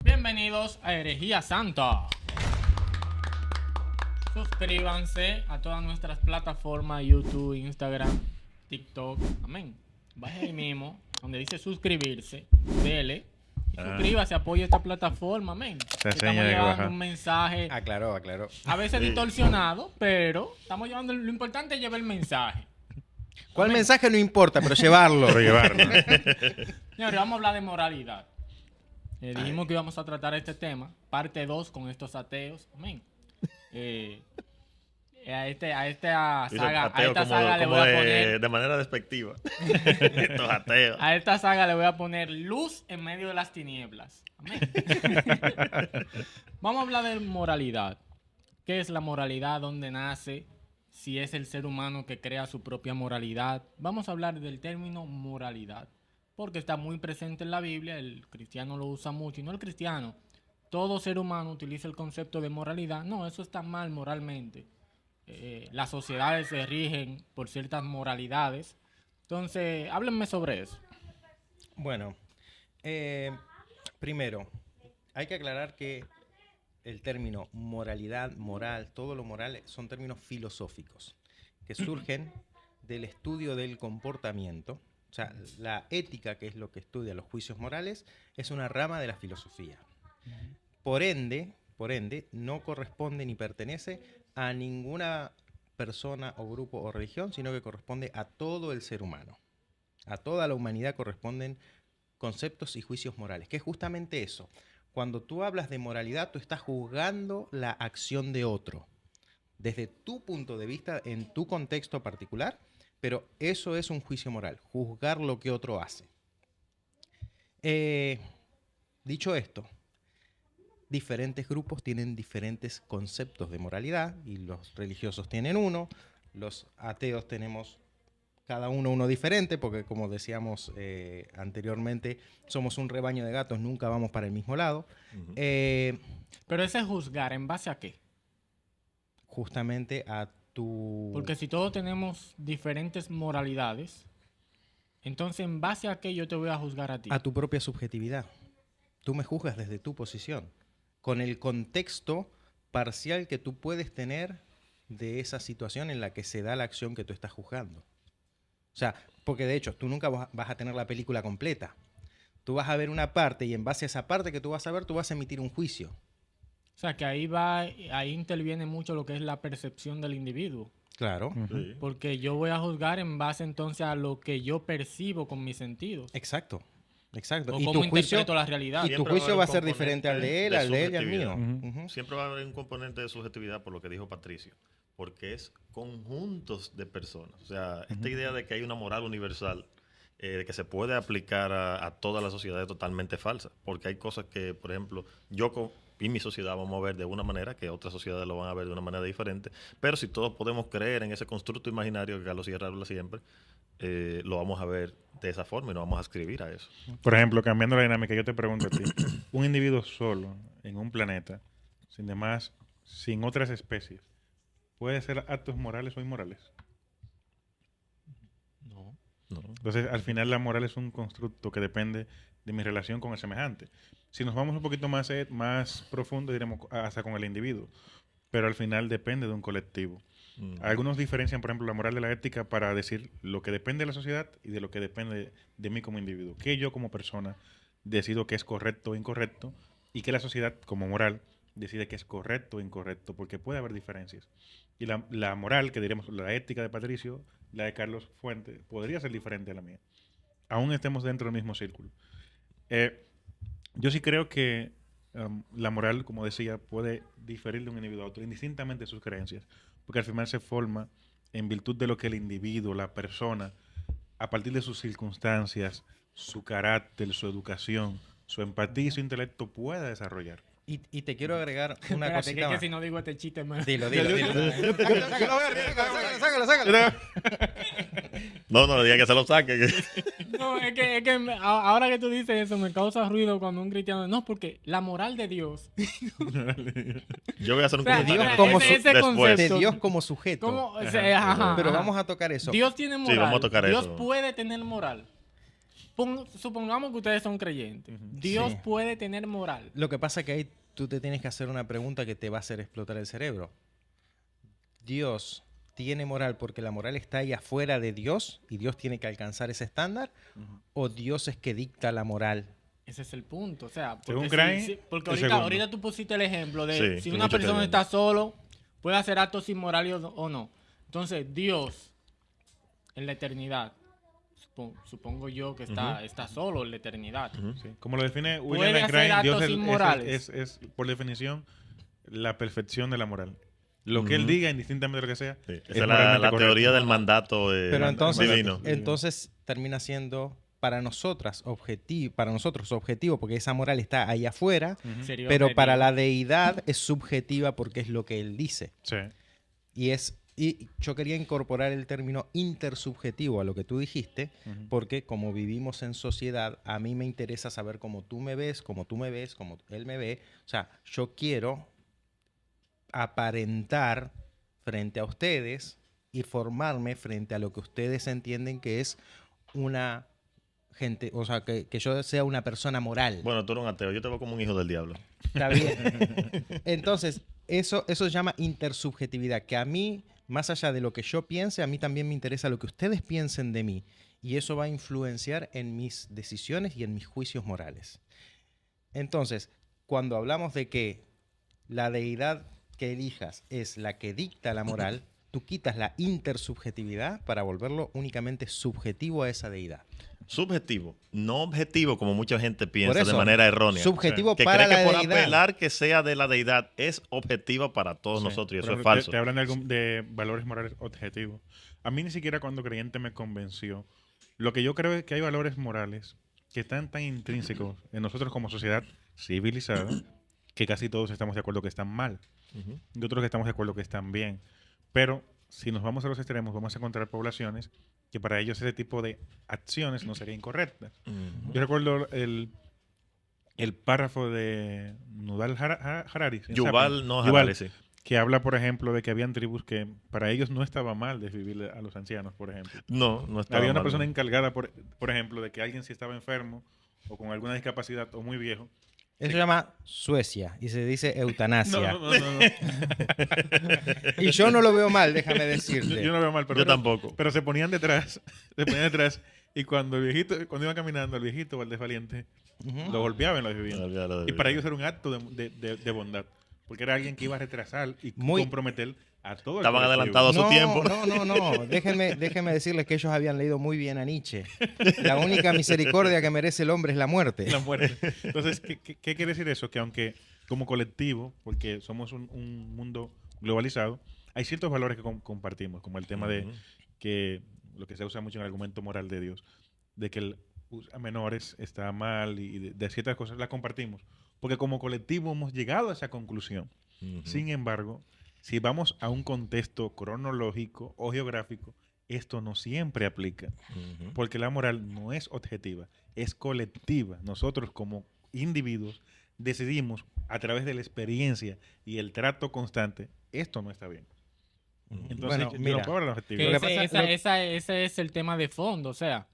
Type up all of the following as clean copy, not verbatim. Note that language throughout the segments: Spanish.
Bienvenidos a Herejía Santa. Suscríbanse a todas nuestras plataformas: YouTube, Instagram, TikTok. Amén. Vaya ahí mismo, donde dice suscribirse, dele. Suscríbase, apoye esta plataforma, amén. Estamos llevando un mensaje. Aclaró. A veces distorsionado, pero estamos llevando. Lo importante es llevar el mensaje. ¿Cuál mensaje? No importa, pero llevarlo. Señores, vamos a hablar de moralidad. Dijimos que íbamos a tratar este tema, parte 2 con estos ateos. Amén. A esta saga le voy a poner de manera despectiva. Estos ateos. A esta saga le voy a poner luz en medio de las tinieblas. Amén. Vamos a hablar de moralidad. ¿Qué es la moralidad? ¿Dónde nace? Si es el ser humano que crea su propia moralidad. Vamos a hablar del término moralidad, porque está muy presente en la Biblia. El cristiano lo usa mucho, y no el cristiano. Todo ser humano utiliza el concepto de moralidad. No, eso está mal moralmente. Las sociedades se rigen por ciertas moralidades. Entonces, háblenme sobre eso. Bueno, primero, hay que aclarar que el término moralidad, moral, todo lo moral son términos filosóficos que surgen del estudio del comportamiento. O sea, la ética, que es lo que estudia los juicios morales, es una rama de la filosofía. Por ende, no corresponde ni pertenece a ninguna persona o grupo o religión, sino que corresponde a todo el ser humano. A toda la humanidad corresponden conceptos y juicios morales, que es justamente eso. Cuando tú hablas de moralidad, tú estás juzgando la acción de otro, desde tu punto de vista, en tu contexto particular, pero eso es un juicio moral, juzgar lo que otro hace. Dicho esto, diferentes grupos tienen diferentes conceptos de moralidad, y los religiosos tienen uno, los ateos tenemos cada uno diferente, porque como decíamos anteriormente, somos un rebaño de gatos, nunca vamos para el mismo lado. Pero ese juzgar, ¿en base a qué? Justamente a tu... Porque si todos tenemos diferentes moralidades, entonces ¿en base a qué yo te voy a juzgar a ti? A tu propia subjetividad. Tú me juzgas desde tu posición, con el contexto parcial que tú puedes tener de esa situación en la que se da la acción que tú estás juzgando. O sea, porque de hecho tú nunca vas a tener la película completa. Tú vas a ver una parte y en base a esa parte que tú vas a ver, tú vas a emitir un juicio. O sea, que ahí interviene mucho lo que es la percepción del individuo. Claro. Sí. Porque yo voy a juzgar en base entonces a lo que yo percibo con mis sentidos. Exacto. O Y cómo tu juicio, interpreto la realidad. y tu Siempre juicio va a ser haber un diferente al de él, componente al de él y al subjetividad. mío. Siempre va a haber un componente de subjetividad, por lo que dijo Patricio, porque es conjuntos de personas. O sea, esta idea de que hay una moral universal que se puede aplicar a toda la sociedad es totalmente falsa, porque hay cosas que, por ejemplo, y mi sociedad vamos a ver de una manera, que otras sociedades lo van a ver de una manera diferente, pero si todos podemos creer en ese constructo imaginario que Carlos Sierra habla siempre, lo vamos a ver de esa forma y nos vamos a escribir a eso. Por ejemplo, cambiando la dinámica, yo te pregunto a ti, un individuo solo en un planeta, sin otras especies, ¿puede hacer actos morales o inmorales? No. Entonces, al final la moral es un constructo que depende de mi relación con el semejante. Si nos vamos un poquito más profundo, diremos hasta con el individuo, pero al final depende de un colectivo. Algunos diferencian, por ejemplo, la moral de la ética para decir lo que depende de la sociedad y de lo que depende de mí como individuo. Que yo como persona decido que es correcto o incorrecto, y que la sociedad como moral decide que es correcto o incorrecto, porque puede haber diferencias. Y la moral, que diríamos la ética de Patricio, la de Carlos Fuentes, podría ser diferente a la mía. Aún estemos dentro del mismo círculo. Yo sí creo que la moral, como decía, puede diferir de un individuo a otro, indistintamente de sus creencias, porque al final se forma en virtud de lo que el individuo, la persona, a partir de sus circunstancias, su carácter, su educación, su empatía y su intelecto pueda desarrollar. Y te quiero agregar una Espérate, cosita que más. si no digo este chiste, me... Dilo. Sácalo. No le diga que se lo saque. No, es que ahora que tú dices eso me causa ruido cuando un cristiano... No, porque la moral de Dios... Yo voy a hacer un O sea, comentario Dios como ese después. concepto- De Dios como sujeto. ¿Cómo? O sea, ajá, Pero ajá. vamos a tocar eso. Dios tiene moral. Sí, vamos a tocar Dios eso. puede tener moral. supongamos que ustedes son creyentes. Dios Sí. puede tener moral. Lo que pasa es que ahí tú te tienes que hacer una pregunta que te va a hacer explotar el cerebro. ¿Dios tiene moral porque la moral está ahí afuera de Dios y Dios tiene que alcanzar ese estándar? ¿O Dios es que dicta la moral? Ese es el punto. O sea, Según porque, Crane, porque el ahorita, segundo. ahorita tú pusiste el ejemplo de Sí, si sí, una mucho persona creyente. está solo, puede hacer actos inmorales o no. Entonces, Dios, en la eternidad, supongo yo que está solo en la eternidad. Sí. Como lo define Puede William Lane hacer Craig, Dios actos inmorales. es, por definición, la perfección de la moral. Lo que él diga, indistintamente de lo que sea, Sí. es Esa es moralmente la correcto. teoría del mandato Pero entonces, divino. entonces termina siendo para nosotros objetivo porque esa moral está ahí afuera, Sería pero objetivo. para la deidad es subjetiva porque es lo que él dice. Sí. Y yo quería incorporar el término intersubjetivo a lo que tú dijiste, porque como vivimos en sociedad, a mí me interesa saber cómo tú me ves, cómo él me ve. O sea, yo quiero aparentar frente a ustedes y formarme frente a lo que ustedes entienden que es una gente, o sea, que yo sea una persona moral. Bueno, tú eres un ateo. Yo te veo como un hijo del diablo. Está bien. Entonces, eso se llama intersubjetividad, que a mí, más allá de lo que yo piense, a mí también me interesa lo que ustedes piensen de mí. Y eso va a influenciar en mis decisiones y en mis juicios morales. Entonces, cuando hablamos de que la deidad que elijas es la que dicta la moral, tú quitas la intersubjetividad para volverlo únicamente subjetivo a esa deidad. Subjetivo, no objetivo como mucha gente piensa Por eso, de manera errónea. subjetivo Que para cree que la por deidad. apelar que sea de la deidad es objetiva para todos Sí. nosotros y Por eso es ejemplo, falso. Te hablan de valores morales objetivos. A mí ni siquiera cuando creyente me convenció. Lo que yo creo es que hay valores morales que están tan intrínsecos en nosotros como sociedad civilizada que casi todos estamos de acuerdo que están mal. Ujú. Y otros que estamos de acuerdo que están bien. Pero si nos vamos a los extremos, vamos a encontrar poblaciones que para ellos ese tipo de acciones no sería incorrecta. Yo recuerdo el párrafo de Nudal Harari. ¿sí? Yuval no Yuval, Harari, sí. que habla, por ejemplo, de que habían tribus que para ellos no estaba mal desvivir a los ancianos, por ejemplo. No estaba Había una mal. persona encargada, por ejemplo, de que alguien si estaba enfermo o con alguna discapacidad o muy viejo. Eso se llama Suecia y se dice eutanasia. No. Y yo no lo veo mal, déjame decirte. Yo no veo mal, pero Yo tampoco. Pero se ponían detrás, y cuando cuando iba caminando, el viejito Valdés Valiente Ujú. lo golpeaba en la vivienda. Ya lo Y debí. para ellos era un acto de bondad, porque era alguien que iba a retrasar y Muy- comprometer a todo el Estaban colectivo. adelantados a su tiempo. No. Déjenme decirles que ellos habían leído muy bien a Nietzsche. La única misericordia que merece el hombre es la muerte. La muerte. Entonces, ¿qué quiere decir eso? Que aunque como colectivo, porque somos un mundo globalizado, hay ciertos valores que compartimos, como el tema de Ujú. que lo que se usa mucho en el argumento moral de Dios, de que el a menores está mal y de ciertas cosas las compartimos, porque como colectivo hemos llegado a esa conclusión. Ujú. Sin embargo, si vamos a un contexto cronológico o geográfico, esto no siempre aplica, Ujú. porque la moral no es objetiva, es colectiva. Nosotros como individuos decidimos a través de la experiencia y el trato constante, esto no está bien. Entonces, Bueno, yo mira, no puedo hablar de Que objetividad. Lo que pasa- ese es el tema de fondo. O sea,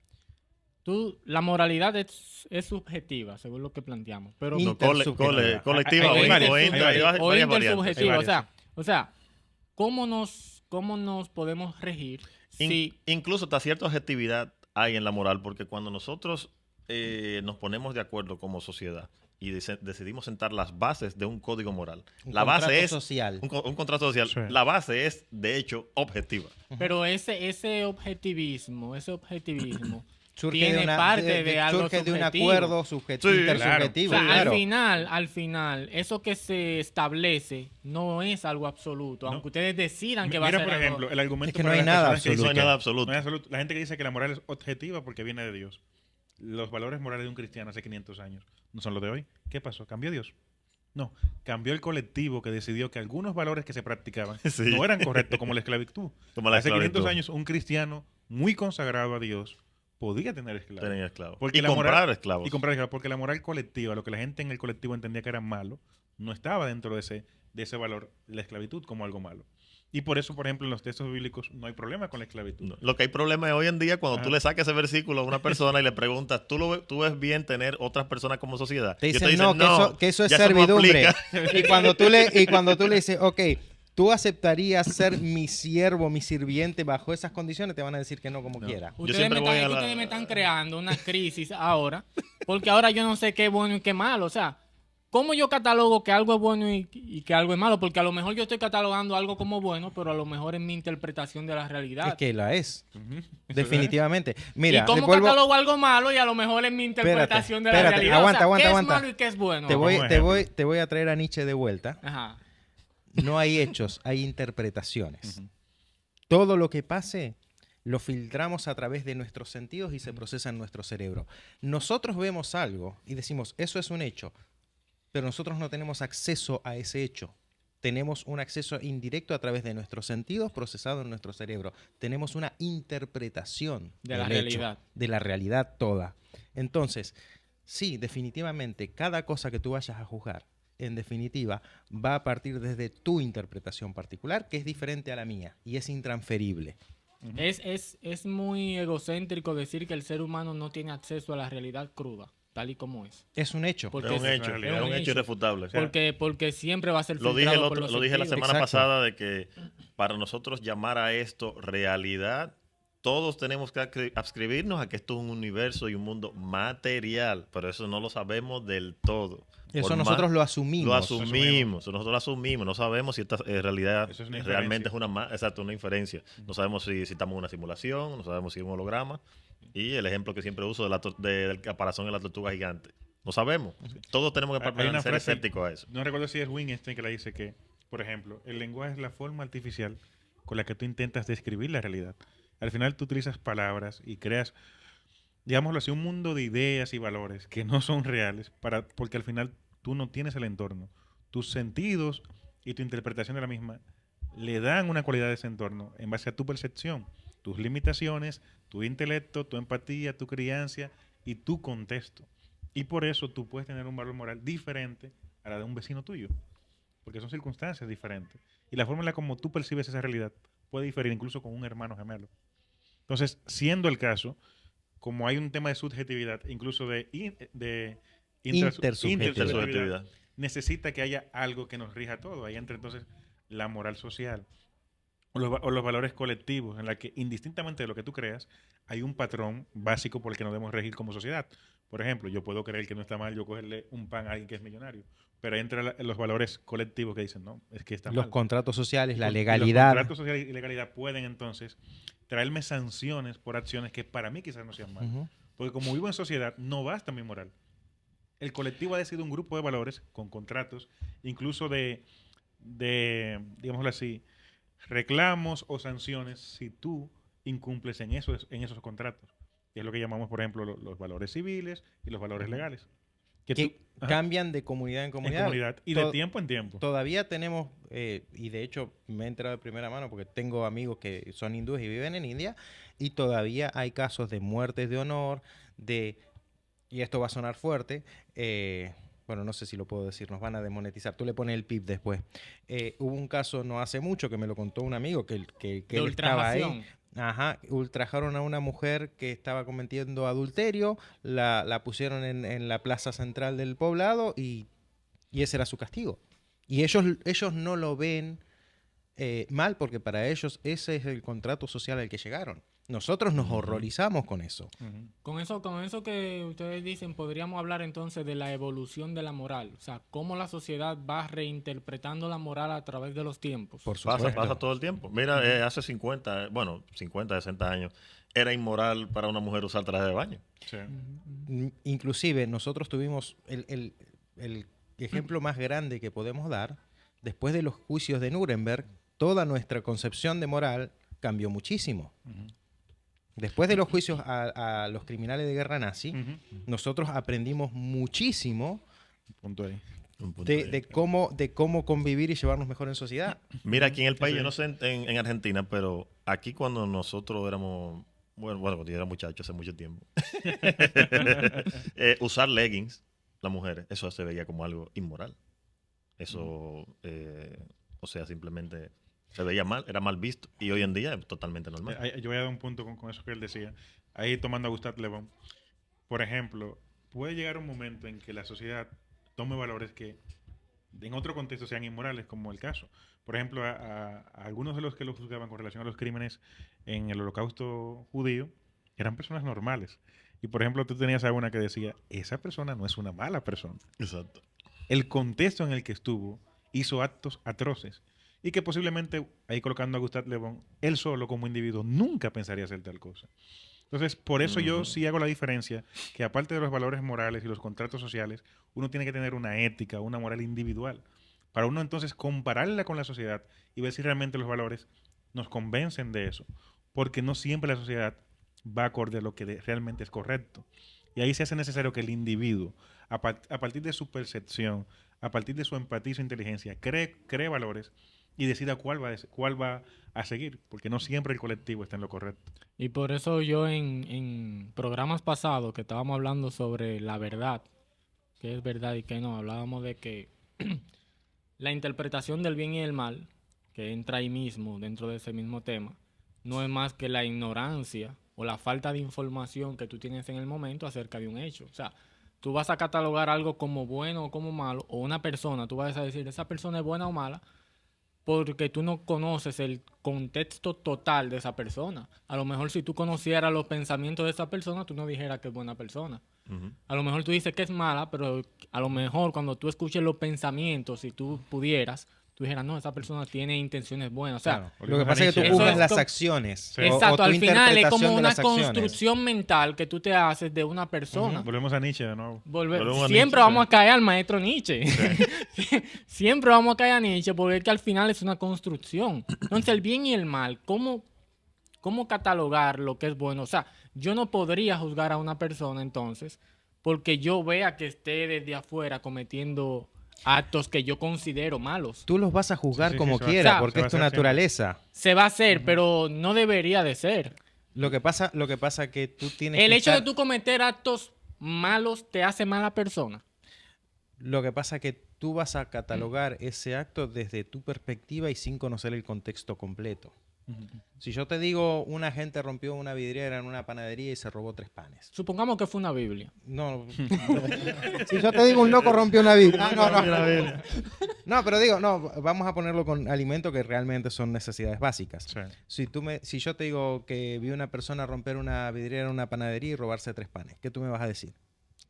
la moralidad es subjetiva, según lo que planteamos. Pero Y- No, Intersubjetiva. colectiva Hay o varias, o hay inter- varias. hay o varias variantes. intersubjetiva. Hay O sea, ¿cómo nos podemos regir si Incluso hasta cierta objetividad hay en la moral, porque cuando nosotros nos ponemos de acuerdo como sociedad y decidimos sentar las bases de un código moral, Un la base contrato es social. un contrato social. Sí. La base es, de hecho, objetiva. pero ese objetivismo Surge tiene parte de algo surge de un subjetivo. acuerdo Sí, intersubjetivo. O sea, claro. al final, eso que se establece no es algo absoluto, No. aunque ustedes decidan que va a Mira, ser por algo- ejemplo, el argumento Es que no para hay las nada personas que dicen- No hay absoluto. nada absoluto. no hay absoluto. La gente que dice que la moral es objetiva porque viene de Dios. Los valores morales de un cristiano hace 500 años no son los de hoy. ¿Qué pasó? ¿Cambió Dios? No, cambió el colectivo que decidió que algunos valores que se practicaban Sí. no eran correctos, como la esclavitud. Como la Hace 500 esclavitud. años un cristiano muy consagrado a Dios podía tener esclavos. Tener esclavos. Porque Y la comprar moral- esclavos. Y comprar esclavos, porque la moral colectiva, lo que la gente en el colectivo entendía que era malo, no estaba dentro de ese valor, la esclavitud como algo malo. Y por eso, por ejemplo, en los textos bíblicos no hay problema con la esclavitud. No, lo que hay problema es hoy en día cuando tú le sacas ese versículo a una persona y le preguntas, ¿tú ves bien tener otras personas como sociedad? Te Y dicen, ellos no, que eso es ya no servidumbre. aplica". Y cuando tú le dices, ok, ¿tú aceptarías ser mi siervo, mi sirviente bajo esas condiciones? Te van a decir que no como quiera. Yo siempre voy a la- Ustedes me están creando una crisis ahora, porque ahora yo no sé qué es bueno y qué es malo. O sea, ¿cómo yo catalogo que algo es bueno y que algo es malo? Porque a lo mejor yo estoy catalogando algo como bueno, pero a lo mejor es mi interpretación de la realidad. Es que la es. Eso Definitivamente. Mira, ¿Y cómo vuelvo- catalogo algo malo y a lo mejor es mi interpretación de la espérate, realidad? aguanta, o sea, ¿qué aguanta. es malo y qué es bueno? te como te voy a traer a Nietzsche de vuelta. Ajá. No hay hechos, hay interpretaciones. Todo lo que pase lo filtramos a través de nuestros sentidos y se procesa en nuestro cerebro. Nosotros vemos algo y decimos, eso es un hecho, pero nosotros no tenemos acceso a ese hecho. Tenemos un acceso indirecto a través de nuestros sentidos procesado en nuestro cerebro. Tenemos una interpretación De la del hecho, realidad. de la realidad toda. Entonces, sí, definitivamente, cada cosa que tú vayas a juzgar, en definitiva, va a partir desde tu interpretación particular, que es diferente a la mía y es intransferible. Es muy egocéntrico decir que el ser humano no tiene acceso a la realidad cruda, tal y como es. Es un hecho. Porque Es un hecho, realidad. es un hecho irrefutable. Porque siempre va a ser Lo dije, filtrado por los lo dije la sentidos. semana Exacto. pasada de que para nosotros llamar a esto realidad, todos tenemos que adscribirnos a que esto es un universo y un mundo material, pero eso no lo sabemos del todo. Eso Por nosotros más- lo asumimos. nosotros lo asumimos, no sabemos si esta realidad Eso es una realmente es inferencia. una inferencia. No sabemos si estamos en una simulación, no sabemos si es un holograma. Y el ejemplo que siempre uso del caparazón de la tortuga gigante. No sabemos. Todos tenemos que Hay una permanecer frase- escépticos a eso. No recuerdo si es Wittgenstein que la dice que, por ejemplo, el lenguaje es la forma artificial con la que tú intentas describir la realidad. Al final tú utilizas palabras y creas, digámoslo así, un mundo de ideas y valores que no son reales, porque al final tú no tienes el entorno. Tus sentidos y tu interpretación de la misma le dan una cualidad de ese entorno en base a tu percepción, tus limitaciones, tu intelecto, tu empatía, tu crianza y tu contexto. Y por eso tú puedes tener un valor moral diferente a la de un vecino tuyo, porque son circunstancias diferentes. Y la forma en la como tú percibes esa realidad puede diferir incluso con un hermano gemelo. Entonces, siendo el caso, como hay un tema de subjetividad, incluso de Intersubjetividad. Intersubjetividad. necesita que haya algo que nos rija todo. Ahí entra entonces la moral social o los valores colectivos, en la que indistintamente de lo que tú creas, hay un patrón básico por el que nos debemos regir como sociedad. Por ejemplo, yo puedo creer que no está mal yo cogerle un pan a alguien que es millonario, pero ahí entran los valores colectivos que dicen, no, es que está Los mal. contratos sociales, la Y los legalidad. contratos sociales y legalidad pueden entonces traerme sanciones por acciones que para mí quizás no sean malas. Ujú. Porque como vivo en sociedad, no basta mi moral. El colectivo ha decidido un grupo de valores con contratos, incluso de digámoslo así, reclamos o sanciones si tú incumples en esos contratos. Que es lo que llamamos, por ejemplo, los valores civiles y los valores legales. Que tú- ajá, cambian de comunidad en en comunidad. comunidad y de To- tiempo en tiempo. Todavía tenemos, y de hecho me he enterado de primera mano porque tengo amigos que son hindúes y viven en India, y todavía hay casos de muertes de honor, y esto va a sonar fuerte, bueno, no sé si lo puedo decir, nos van a demonetizar, tú le pones el pip después. Hubo un caso no hace mucho que me lo contó un amigo que De él estaba ahí. ultrajación. Ajá, ultrajaron a una mujer que estaba cometiendo adulterio, la pusieron en la plaza central del poblado y ese era su castigo. Y ellos no lo ven mal porque para ellos ese es el contrato social al que llegaron. Nosotros nos horrorizamos con eso. Ujú. Con eso que ustedes dicen, podríamos hablar entonces de la evolución de la moral. O sea, cómo la sociedad va reinterpretando la moral a través de los tiempos. Por supuesto. Pasa todo el tiempo. Mira, hace 50, 60 años, era inmoral para una mujer usar traje de baño. Sí. Inclusive nosotros tuvimos el ejemplo más grande que podemos dar. Después de los juicios de Nuremberg, toda nuestra concepción de moral cambió muchísimo. Ujú. Después de los juicios a los criminales de guerra nazi, Ujú. nosotros aprendimos muchísimo Punto ahí. Un punto de cómo convivir y llevarnos mejor en sociedad. Mira, aquí en el país, yo no sé en Argentina, pero aquí cuando nosotros éramos, bueno, cuando yo era muchacho hace mucho tiempo, usar leggings, las mujeres, eso se veía como algo inmoral. Eso, o sea, simplemente Se veía mal, era mal visto. Y hoy en día es totalmente normal. Yo voy a dar un punto con eso que él decía. Ahí tomando a Gustave Le Bon. Por ejemplo, puede llegar un momento en que la sociedad tome valores que en otro contexto sean inmorales, como el caso. Por ejemplo, a algunos de los que lo juzgaban con relación a los crímenes en el holocausto judío eran personas normales. Y por ejemplo, tú tenías a una que decía, esa persona no es una mala persona. Exacto. El contexto en el que estuvo hizo actos atroces. Y que posiblemente, ahí colocando a Gustave Le Bon, él solo como individuo nunca pensaría hacer tal cosa. Entonces, por eso yo sí hago la diferencia, que aparte de los valores morales y los contratos sociales, uno tiene que tener una ética, una moral individual. Para uno entonces compararla con la sociedad y ver si realmente los valores nos convencen de eso. Porque no siempre la sociedad va acorde a lo que realmente es correcto. Y ahí se hace necesario que el individuo, a partir de su percepción, a partir de su empatía y su inteligencia, cree valores y decida cuál va a seguir, porque no siempre el colectivo está en lo correcto. Y por eso yo en programas pasados que estábamos hablando sobre la verdad, qué es verdad y qué no, hablábamos de que la interpretación del bien y el mal, que entra ahí mismo, dentro de ese mismo tema, no es más que la ignorancia o la falta de información que tú tienes en el momento acerca de un hecho. O sea, tú vas a catalogar algo como bueno o como malo, o una persona, tú vas a decir, esa persona es buena o mala, porque tú no conoces el contexto total de esa persona. A lo mejor si tú conocieras los pensamientos de esa persona, tú no dijeras que es buena persona. A lo mejor tú dices que es mala, pero a lo mejor cuando tú escuches los pensamientos, si tú pudieras, tú dijeras, no, esa persona tiene intenciones buenas. O sea, Claro. Lo que pasa es que tú Eso juzgas es las como- acciones. Sí. exacto, o tu al final es como interpretación de una las acciones. construcción mental que tú te haces de una persona. Volvemos a Nietzsche de nuevo. Volvemos a Siempre Nietzsche, vamos a caer al maestro Nietzsche. Siempre vamos a caer a Nietzsche porque es que al final es una construcción. Entonces, el bien y el mal, ¿cómo catalogar lo que es bueno? O sea, yo no podría juzgar a una persona entonces porque yo vea que esté desde afuera cometiendo actos que yo considero malos. Tú los vas a juzgar Sí, sí, como se va a- quieras, se porque va a es tu hacer siempre. naturaleza. Se va a hacer, pero no debería de ser. Lo que pasa que tú tienes El que hecho de estar- tú cometer actos malos te hace mala persona. Lo que pasa que tú vas a catalogar ese acto desde tu perspectiva y sin conocer el contexto completo. Si yo te digo, una gente rompió una vidriera en una panadería y se robó 3 panes. Supongamos que fue una Biblia. No. Si yo te digo, un loco rompió una vidriera. No, pero digo, no, vamos a ponerlo con alimentos que realmente son necesidades básicas. Sí. Si yo te digo que vi una persona romper una vidriera en una panadería y robarse 3 panes, ¿qué tú me vas a decir?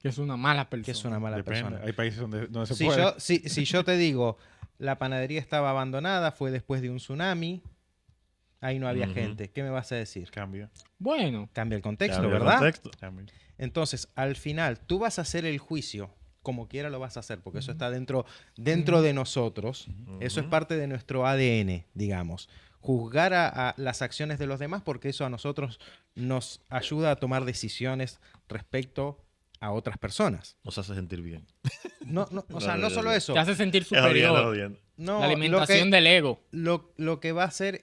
Que es una mala persona. Que es una mala Depende. persona. Hay países donde se Si puede. si yo te digo, la panadería estaba abandonada, fue después de un tsunami, ahí no había Ujú. gente, ¿qué me vas a decir? Cambio. Bueno, Cambia el contexto, Cambia el ¿verdad? contexto. Cambio. Entonces, al final, tú vas a hacer el juicio, como quiera lo vas a hacer, porque eso está dentro de nosotros, eso es parte de nuestro ADN, digamos. Juzgar a las acciones de los demás, porque eso a nosotros nos ayuda a tomar decisiones respecto a otras personas. Nos hace sentir bien. O sea, no solo eso. te hace sentir Es jodiendo, es superior. jodiendo. No, La alimentación del ego. lo que va a hacer,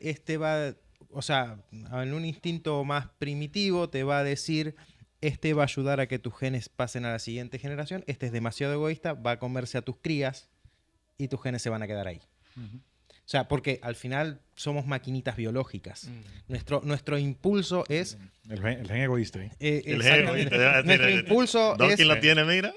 o sea, en un instinto más primitivo te va a decir, va a ayudar a que tus genes pasen a la siguiente generación, es demasiado egoísta, va a comerse a tus crías y tus genes se van a quedar ahí. O sea, porque al final somos maquinitas biológicas. Nuestro impulso es... El gen egoísta. ¿eh? El exactamente. gen, Nuestro impulso es Dawkins la tiene, mira.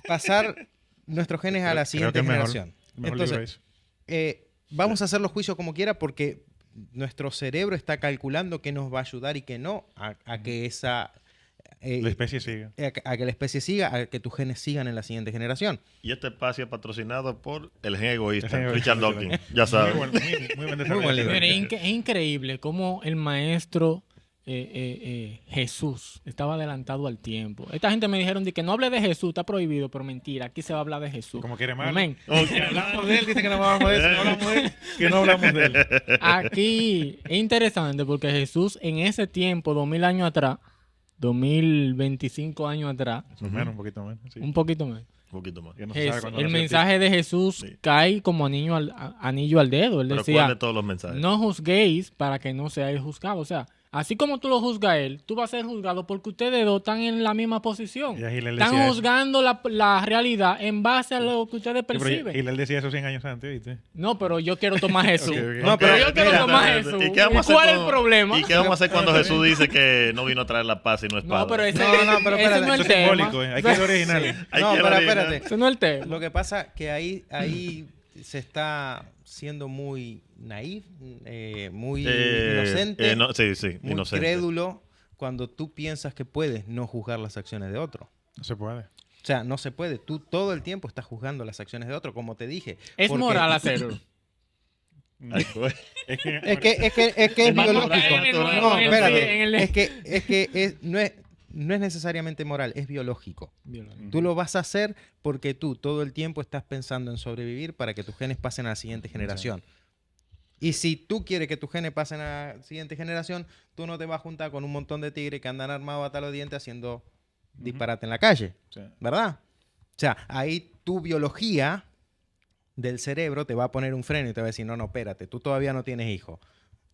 pasar nuestros genes a la Creo siguiente que es mejor. generación. El mejor libro Entonces, es. vamos a hacer los juicios como quiera porque nuestro cerebro está calculando qué nos va a ayudar y qué no a que esa... La especie sigue. a que la especie siga, a que tus genes sigan en la siguiente generación. Y este espacio es patrocinado por el gen egoísta, El gen egoísta, Richard Dawkins. Ya sabes. Muy buen desarrollo. buen libro. Pero es increíble cómo el maestro Jesús estaba adelantado al tiempo. Esta gente me dijeron de que no hable de Jesús, está prohibido, pero mentira, aquí se va a hablar de Jesús. Como quiere mal. Amén. Hablamos de él, dice que no hablamos de eso, no hablamos de él, que no hablamos de él. Aquí es interesante porque Jesús en ese tiempo, 2000 años atrás, 2025 años atrás, Menos, un poquito menos. Sí. un poquito más. Un poquito más. Que no se sabe cuándo El nació mensaje de Jesús Sí. cae como anillo al dedo. Él Pero ¿cuál de decía, todos los mensajes? no juzguéis para que no seáis juzgados. O sea, Así como tú lo juzgas a él, tú vas a ser juzgado porque ustedes dos están en la misma posición. Y Hillel Están decía eso. juzgando la realidad en base a lo que ustedes Sí, pero perciben. Hillel decía eso 100 años antes, ¿viste? No, pero yo quiero tomar Jesús. Ok, ok. No, Pero pero yo quiero mira, tomar espérate, Jesús. ¿y qué vamos a hacer ¿Cuál es el cuando- problema? ¿Y qué vamos a hacer cuando Jesús dice que no vino a traer la paz sino espada? No, pero ese, No, pero ese espérate, no es Eso el es tema. simbólico, ¿eh? Hay que ser originales. Hay No, que pero orinar. espérate. Ese no es el tema. Lo que pasa que ahí se está siendo muy naif, muy inocente, no, sí, sí, muy inocente. crédulo cuando tú piensas que puedes no juzgar las acciones de otro. No se puede. O sea, no se puede. Tú todo el tiempo estás juzgando las acciones de otro, como te dije. Es porque- moral hacerlo. Ay, güey. Es que es Vamos a biológico. caer en el nuevo, No, en el- espérate. en el- No es necesariamente moral, es biológico. Biológico. Tú lo vas a hacer porque tú todo el tiempo estás pensando en sobrevivir para que tus genes pasen a la siguiente generación. Y si tú quieres que tus genes pasen a la siguiente generación, tú no te vas a juntar con un montón de tigres que andan armados hasta los dientes haciendo disparate en la calle, Sí. ¿verdad? O sea, ahí tu biología del cerebro te va a poner un freno y te va a decir, no, espérate, tú todavía no tienes hijos.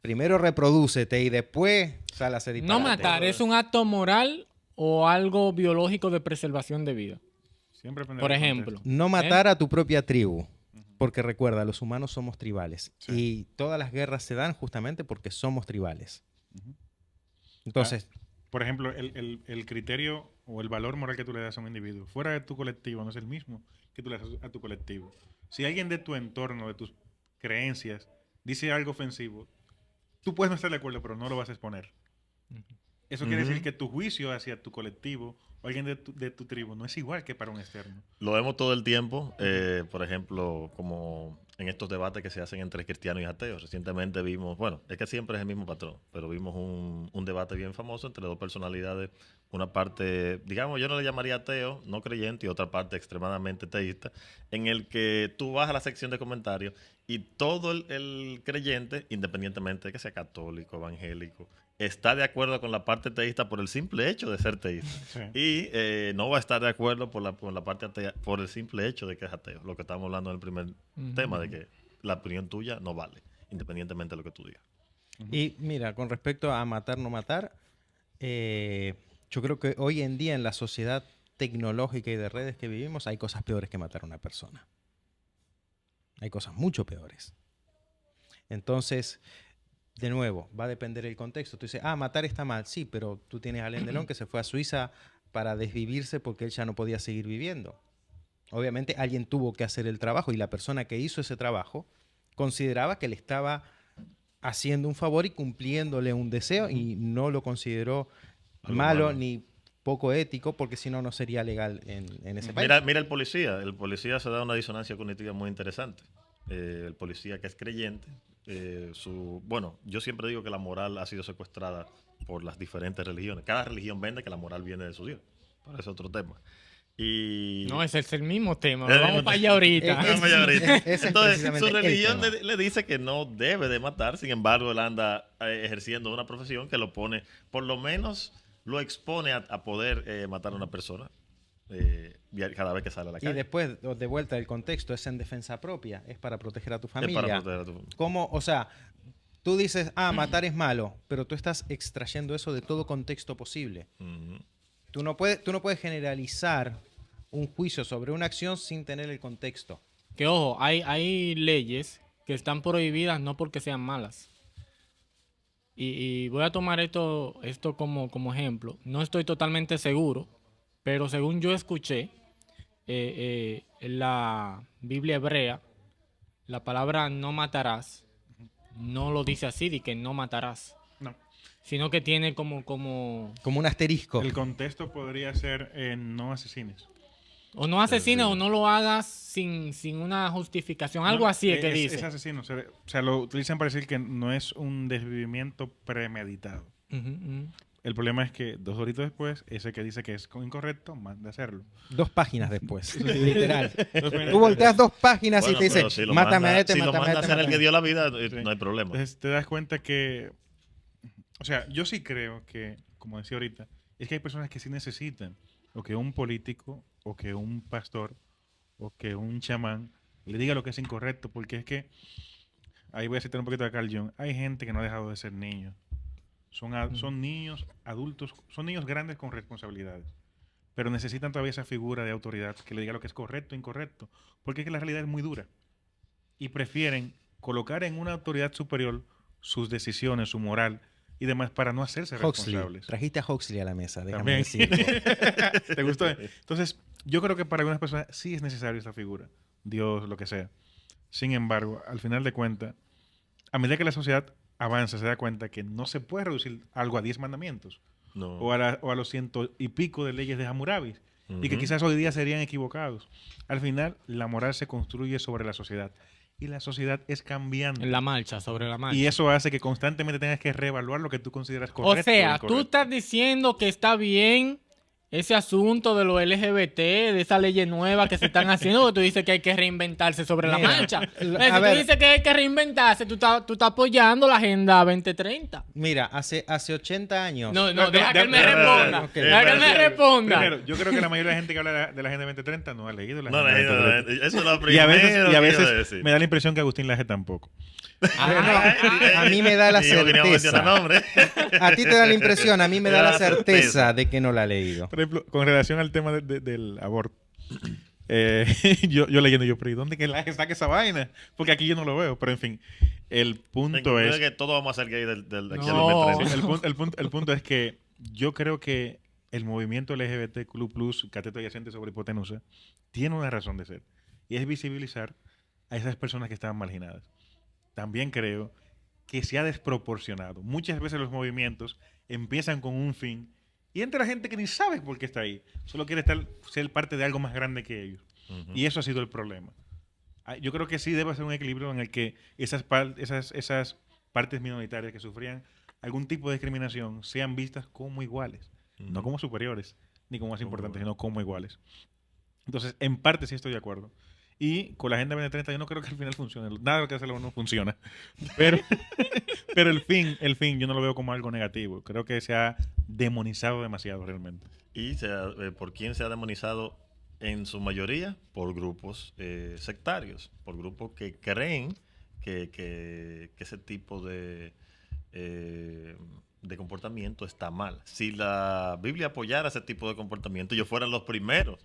Primero reprodúcete y después sal a hacer No disparate. matar, ¿es un acto moral o algo biológico de preservación de vida? Siempre depende Por del ejemplo. contexto. No matar a tu propia tribu. Porque recuerda, los humanos somos tribales. Sí. Y todas las guerras se dan justamente porque somos tribales. Entonces, Por ejemplo, el criterio o el valor moral que tú le das a un individuo fuera de tu colectivo no es el mismo que tú le das a tu colectivo. Si alguien de tu entorno, de tus creencias, dice algo ofensivo, tú puedes no estar de acuerdo, pero no lo vas a exponer. Eso quiere decir que tu juicio hacia tu colectivo o alguien de tu tribu no es igual que para un externo. Lo vemos todo el tiempo, por ejemplo, como en estos debates que se hacen entre cristianos y ateos. Recientemente vimos, bueno, es que siempre es el mismo patrón, pero vimos un debate bien famoso entre dos personalidades, una parte, digamos, yo no le llamaría ateo, no creyente, y otra parte extremadamente teísta, en el que tú vas a la sección de comentarios y todo el creyente, independientemente de que sea católico, evangélico, está de acuerdo con la parte teísta por el simple hecho de ser teísta. Sí. Y no va a estar de acuerdo por la parte atea por el simple hecho de que es ateo. Lo que estamos hablando en el primer tema, de que la opinión tuya no vale, independientemente de lo que tú digas. y mira, con respecto a matar, no matar, yo creo que hoy en día en la sociedad tecnológica y de redes que vivimos hay cosas peores que matar a una persona. Hay cosas mucho peores. Entonces, de nuevo, va a depender del contexto. Tú dices, matar está mal. Sí, pero tú tienes a Alain Delon que se fue a Suiza para desvivirse porque él ya no podía seguir viviendo. Obviamente alguien tuvo que hacer el trabajo y la persona que hizo ese trabajo consideraba que le estaba haciendo un favor y cumpliéndole un deseo y no lo consideró Algo malo malo. ni poco ético porque si no, no sería legal en ese país. Mira el policía se da una disonancia cognitiva muy interesante. El policía que es creyente, bueno, yo siempre digo que la moral ha sido secuestrada por las diferentes religiones. Cada religión vende que la moral viene de su Dios, pero es otro tema. Y No, ese es el mismo tema. El Vamos mismo para tema. allá ahorita. Vamos allá ahorita. Ese es Entonces, precisamente su el religión tema. le dice que no debe de matar, sin embargo, él anda ejerciendo una profesión que lo pone, por lo menos lo expone a poder matar a una persona cada vez que sale a la Y calle. después, de vuelta, el contexto es en defensa propia, es para proteger a tu Es familia. para proteger a tu- ¿Cómo? O sea, tú dices, matar es malo, pero tú estás extrayendo eso de todo contexto posible. Ujú. Tú no puedes generalizar un juicio sobre una acción sin tener el contexto. Que ojo, hay leyes que están prohibidas no porque sean malas. Y voy a tomar esto como ejemplo. No estoy totalmente seguro, pero según yo escuché, en la Biblia hebrea, la palabra no matarás no lo dice así, de que no matarás, No. sino que tiene como Como un asterisco. El contexto podría ser no asesines. o no asesines o no lo hagas sin una justificación, algo así es que dice. Es asesino. O sea, lo utilizan para decir que no es un desvivimiento premeditado. Ujú, ujú. El problema es que 2 horitas después, ese que dice que es incorrecto, manda a hacerlo. 2 páginas después, literal. Entonces, Tú volteas 2 páginas Bueno, y te pero dice, si lo mátame manda- a este, si lo mátame a manda a este. hacer el que mátame". dio la vida, Sí. no hay problema. Entonces te das cuenta que, o sea, yo sí creo que, como decía ahorita, es que hay personas que sí necesitan, o que un político, o que un pastor, o que un chamán le diga lo que es incorrecto, porque es que, ahí voy a citar un poquito a Carl Jung, hay gente que no ha dejado de ser niño. Son niños adultos, son niños grandes con responsabilidades. Pero necesitan todavía esa figura de autoridad que le diga lo que es correcto e incorrecto. Porque es que la realidad es muy dura. Y prefieren colocar en una autoridad superior sus decisiones, su moral y demás para no hacerse Huxley. responsables. Trajiste a Huxley a la mesa, déjame También. decirlo. ¿Te gustó? Entonces, yo creo que para algunas personas sí es necesario esta figura. Dios, lo que sea. Sin embargo, al final de cuentas, a medida que la sociedad avanza, se da cuenta que no se puede reducir algo a 10 mandamientos No. o a los 100 y pico de leyes de Hammurabi y que Ujú. quizás hoy día serían equivocados. Al final, la moral se construye sobre la sociedad y la sociedad es cambiante. En la marcha, sobre la marcha. Y eso hace que constantemente tengas que reevaluar lo que tú consideras O correcto. sea, o tú incorrecto. estás diciendo que está bien ese asunto de los LGBT, de esas leyes nuevas que se están haciendo, que tú dices que hay que reinventarse sobre la Mira, marcha. a Si ver. tú dices que hay que reinventarse, tú estás apoyando la Agenda 2030. Mira, hace 80 años. No, deja que él me no, responda. ok. Deja que él me responda. Primero, yo creo que la mayoría de la gente que habla de la Agenda 2030 no ha leído la No, Agenda 2030. eso es lo Y primero a veces, que iba a decir. me da la impresión que Agustín Laje tampoco. A mí me da la Dijo que no iba a mencionar certeza. nombre. A ti te da la impresión, a mí me Me da da la la certeza certeza. de que no la ha leído. Por ejemplo, con relación al tema del aborto, yo leyendo, pero ¿y dónde que Laje saca esa vaina? Porque aquí yo no lo veo. Pero en fin, el punto Creo es... que todos vamos a ser gay de aquí a No. 2030. El punto es que yo creo que el movimiento LGBTQ+, cateto adyacente sobre hipotenusa, tiene una razón de ser. Y es visibilizar a esas personas que estaban marginadas. También creo que se ha desproporcionado. Muchas veces los movimientos empiezan con un fin y entra gente que ni sabe por qué está ahí. Solo quiere ser parte de algo más grande que ellos. Ujú. Y eso ha sido el problema. Yo creo que sí debe ser un equilibrio en el que esas partes minoritarias que sufrían algún tipo de discriminación sean vistas como iguales. No Ujú. como superiores, ni como más Como importantes, iguales. sino como iguales. Entonces, en parte sí estoy de acuerdo. Y con la Agenda 2030 yo no creo que al final funcione. Nada de lo que hace la ONU funciona. Pero, pero el fin yo no lo veo como algo negativo. Creo que se ha demonizado demasiado realmente. Y ¿por quién se ha demonizado en su mayoría? Por grupos sectarios, por grupos que creen que ese tipo de comportamiento está mal. Si la Biblia apoyara ese tipo de comportamiento, ellos fueran los primeros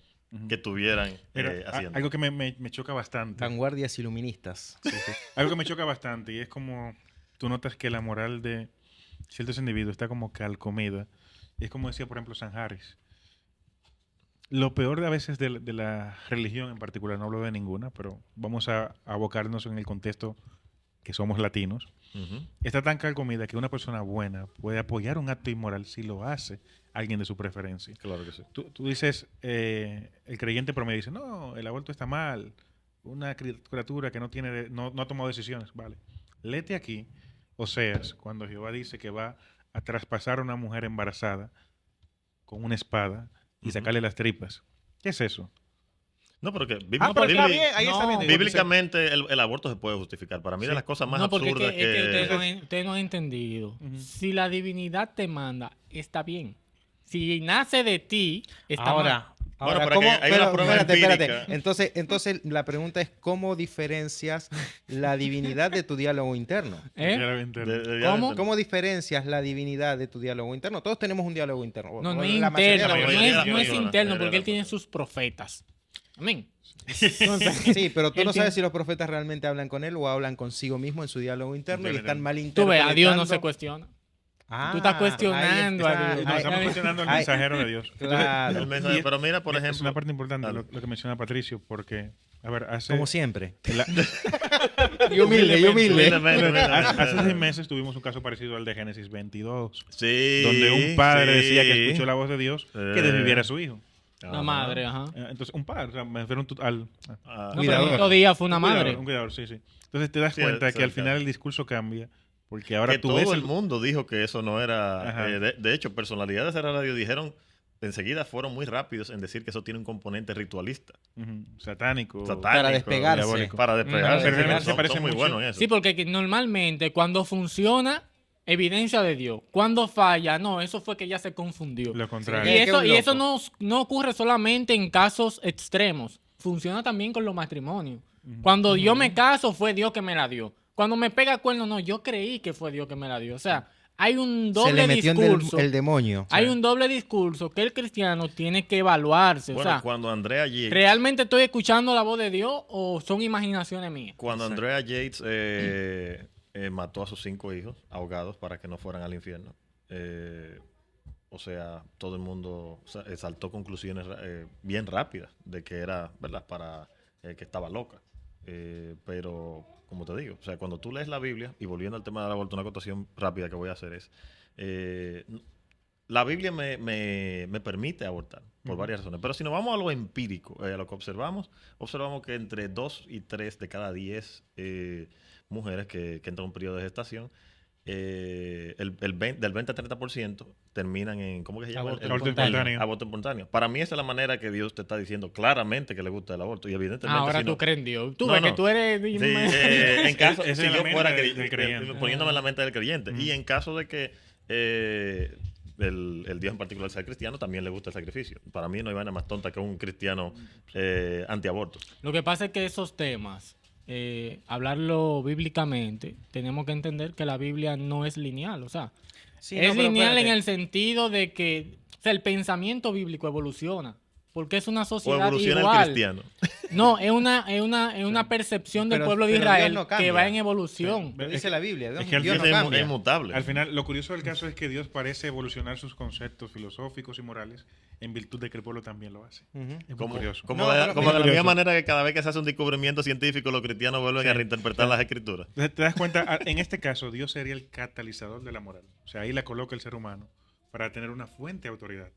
que estuvieran Pero haciendo. algo que me choca bastante. Vanguardias iluministas. Sí, sí. Algo que me choca bastante y es como tú notas que la moral de ciertos individuos está como calcomida. Y es como decía, por ejemplo, San Harris. Lo peor a veces de la religión en particular, no hablo de ninguna, pero vamos a abocarnos en el contexto que somos latinos. Ujú. Está tan calcomida que una persona buena puede apoyar un acto inmoral si lo hace alguien de su preferencia. Claro que sí. Tú dices, el creyente promedio dice, no, el aborto está mal, una criatura que no ha tomado decisiones, vale. Léete aquí, Oseas, cuando Jehová dice que va a traspasar a una mujer embarazada con una espada y Ujú. sacarle las tripas. ¿Qué es eso? No, pero que Pero está bien, ahí está No, bien. bíblicamente el aborto se puede justificar. Para mí, Sí. de las cosas más No, porque absurdas es que ustedes que... ustedes no han entendido. Ujú. Si la divinidad te manda, está bien. Si nace de ti, está mal. Ahora, Bueno, pero ¿cómo? que hay una prueba espérate. empírica. Entonces la pregunta es ¿cómo diferencias la divinidad de tu diálogo interno? ¿Eh? ¿Cómo? ¿Cómo diferencias la divinidad de tu diálogo interno? Todos tenemos un diálogo interno. No, no es La mayoría de interno, la mayoría no de es, las no es personas, interno, la porque mayoría él de tiene las sus profetas. Amén. Sí, pero tú Él no tiene- sabes si los profetas realmente hablan con él o hablan consigo mismo en su diálogo interno y están Tú malinterpretando. ves, a Dios no se cuestiona. Ah, Tú estás ahí cuestionando está. a Dios. No, Ay, estamos ay, cuestionando al ay, mensajero de Dios. Claro. El mensaje, Y- pero mira, por Es ejemplo... una parte importante Dale. lo que menciona Patricio, porque, a ver, Como siempre. la- Y humilde, y humilde. hace 6 meses tuvimos un caso parecido al de Génesis 22, Sí, donde un padre sí. decía que escuchó la voz de Dios que desviviera a su hijo. La madre, ajá. Entonces, un padre, o sea, me refiero al Ah, No, pero Cuidador. en estos días fue una un cuidador, madre. un cuidador, sí, sí. Entonces te das Sí, cuenta que al cerca. final el discurso cambia, porque ahora que tú todo ves el mundo dijo que eso no era... Ajá. de hecho, personalidades de la radio dijeron, enseguida fueron muy rápidos en decir que eso tiene un componente ritualista. Ujú, satánico. Para despegarse. diabólico. Para despegarse. Pero realmente se son, parece son muy mucho. buenos en eso. Sí, porque normalmente cuando funciona, evidencia de Dios. Cuando falla, no, eso fue que ya se confundió. Lo Y contrario. Es que eso, un y eso loco. no ocurre solamente en casos extremos. Funciona también con los matrimonios. Cuando yo me caso, fue Dios que me la dio. Cuando me pega cuerno, no, yo creí que fue Dios que me la dio. O sea, hay un Se le doble metió discurso. el demonio. Hay un doble discurso que el cristiano tiene que evaluarse. Bueno, o sea, cuando Andrea Yates, ¿realmente estoy escuchando la voz de Dios o son imaginaciones mías? cuando Andrea Yates mató a sus 5 hijos ahogados para que no fueran al infierno, o sea, todo el mundo saltó conclusiones bien rápidas de que era, ¿verdad?, para que estaba loca. Pero, como te digo, o sea, cuando tú lees la Biblia, y volviendo al tema del aborto, una acotación rápida que voy a hacer es, la Biblia me permite abortar por varias razones, pero si nos vamos a lo empírico, a lo que observamos que entre 2 y 3 de cada 10 mujeres que entran en un periodo de gestación, del 20 al 30% terminan en, ¿cómo que se llama? Aborto espontáneo. Aborto espontáneo. Para mí esa es la manera que Dios te está diciendo claramente que le gusta el aborto. Y evidentemente, Ahora si no- tú crees en Dios. Tú No, ves no. que tú eres... Sí, en caso, Esa si es la yo mente fuera del creyente. poniéndome en la mente del creyente. Y en caso de que el Dios en particular sea cristiano, también le gusta el sacrificio. Para mí no hay vaina más tonta que un cristiano antiaborto. Lo que pasa es que esos temas, hablarlo bíblicamente, tenemos que entender que la Biblia no es lineal. O sea, Sí, es no, pero lineal en espérate. el sentido de que o sea, el pensamiento bíblico evoluciona. Porque es una O sociedad evoluciona el igual. cristiano. No, es una percepción del Pero- pueblo de pero Israel Dios no que cambia. va en evolución. Lo dice la Biblia. Dios, es que al Dios no Dios cambia. es inmutable. Al final, lo curioso del caso es que Dios parece evolucionar sus conceptos filosóficos y morales en virtud de que el pueblo también lo hace. Ujú. Es muy Como, curioso. como No, de, pero- como de la curioso. misma manera que cada vez que se hace un descubrimiento científico, los cristianos vuelven a reinterpretar las escrituras. Entonces, te das cuenta, en este caso, Dios sería el catalizador de la moral. O sea, ahí la coloca el ser humano para tener una fuente de autoridad.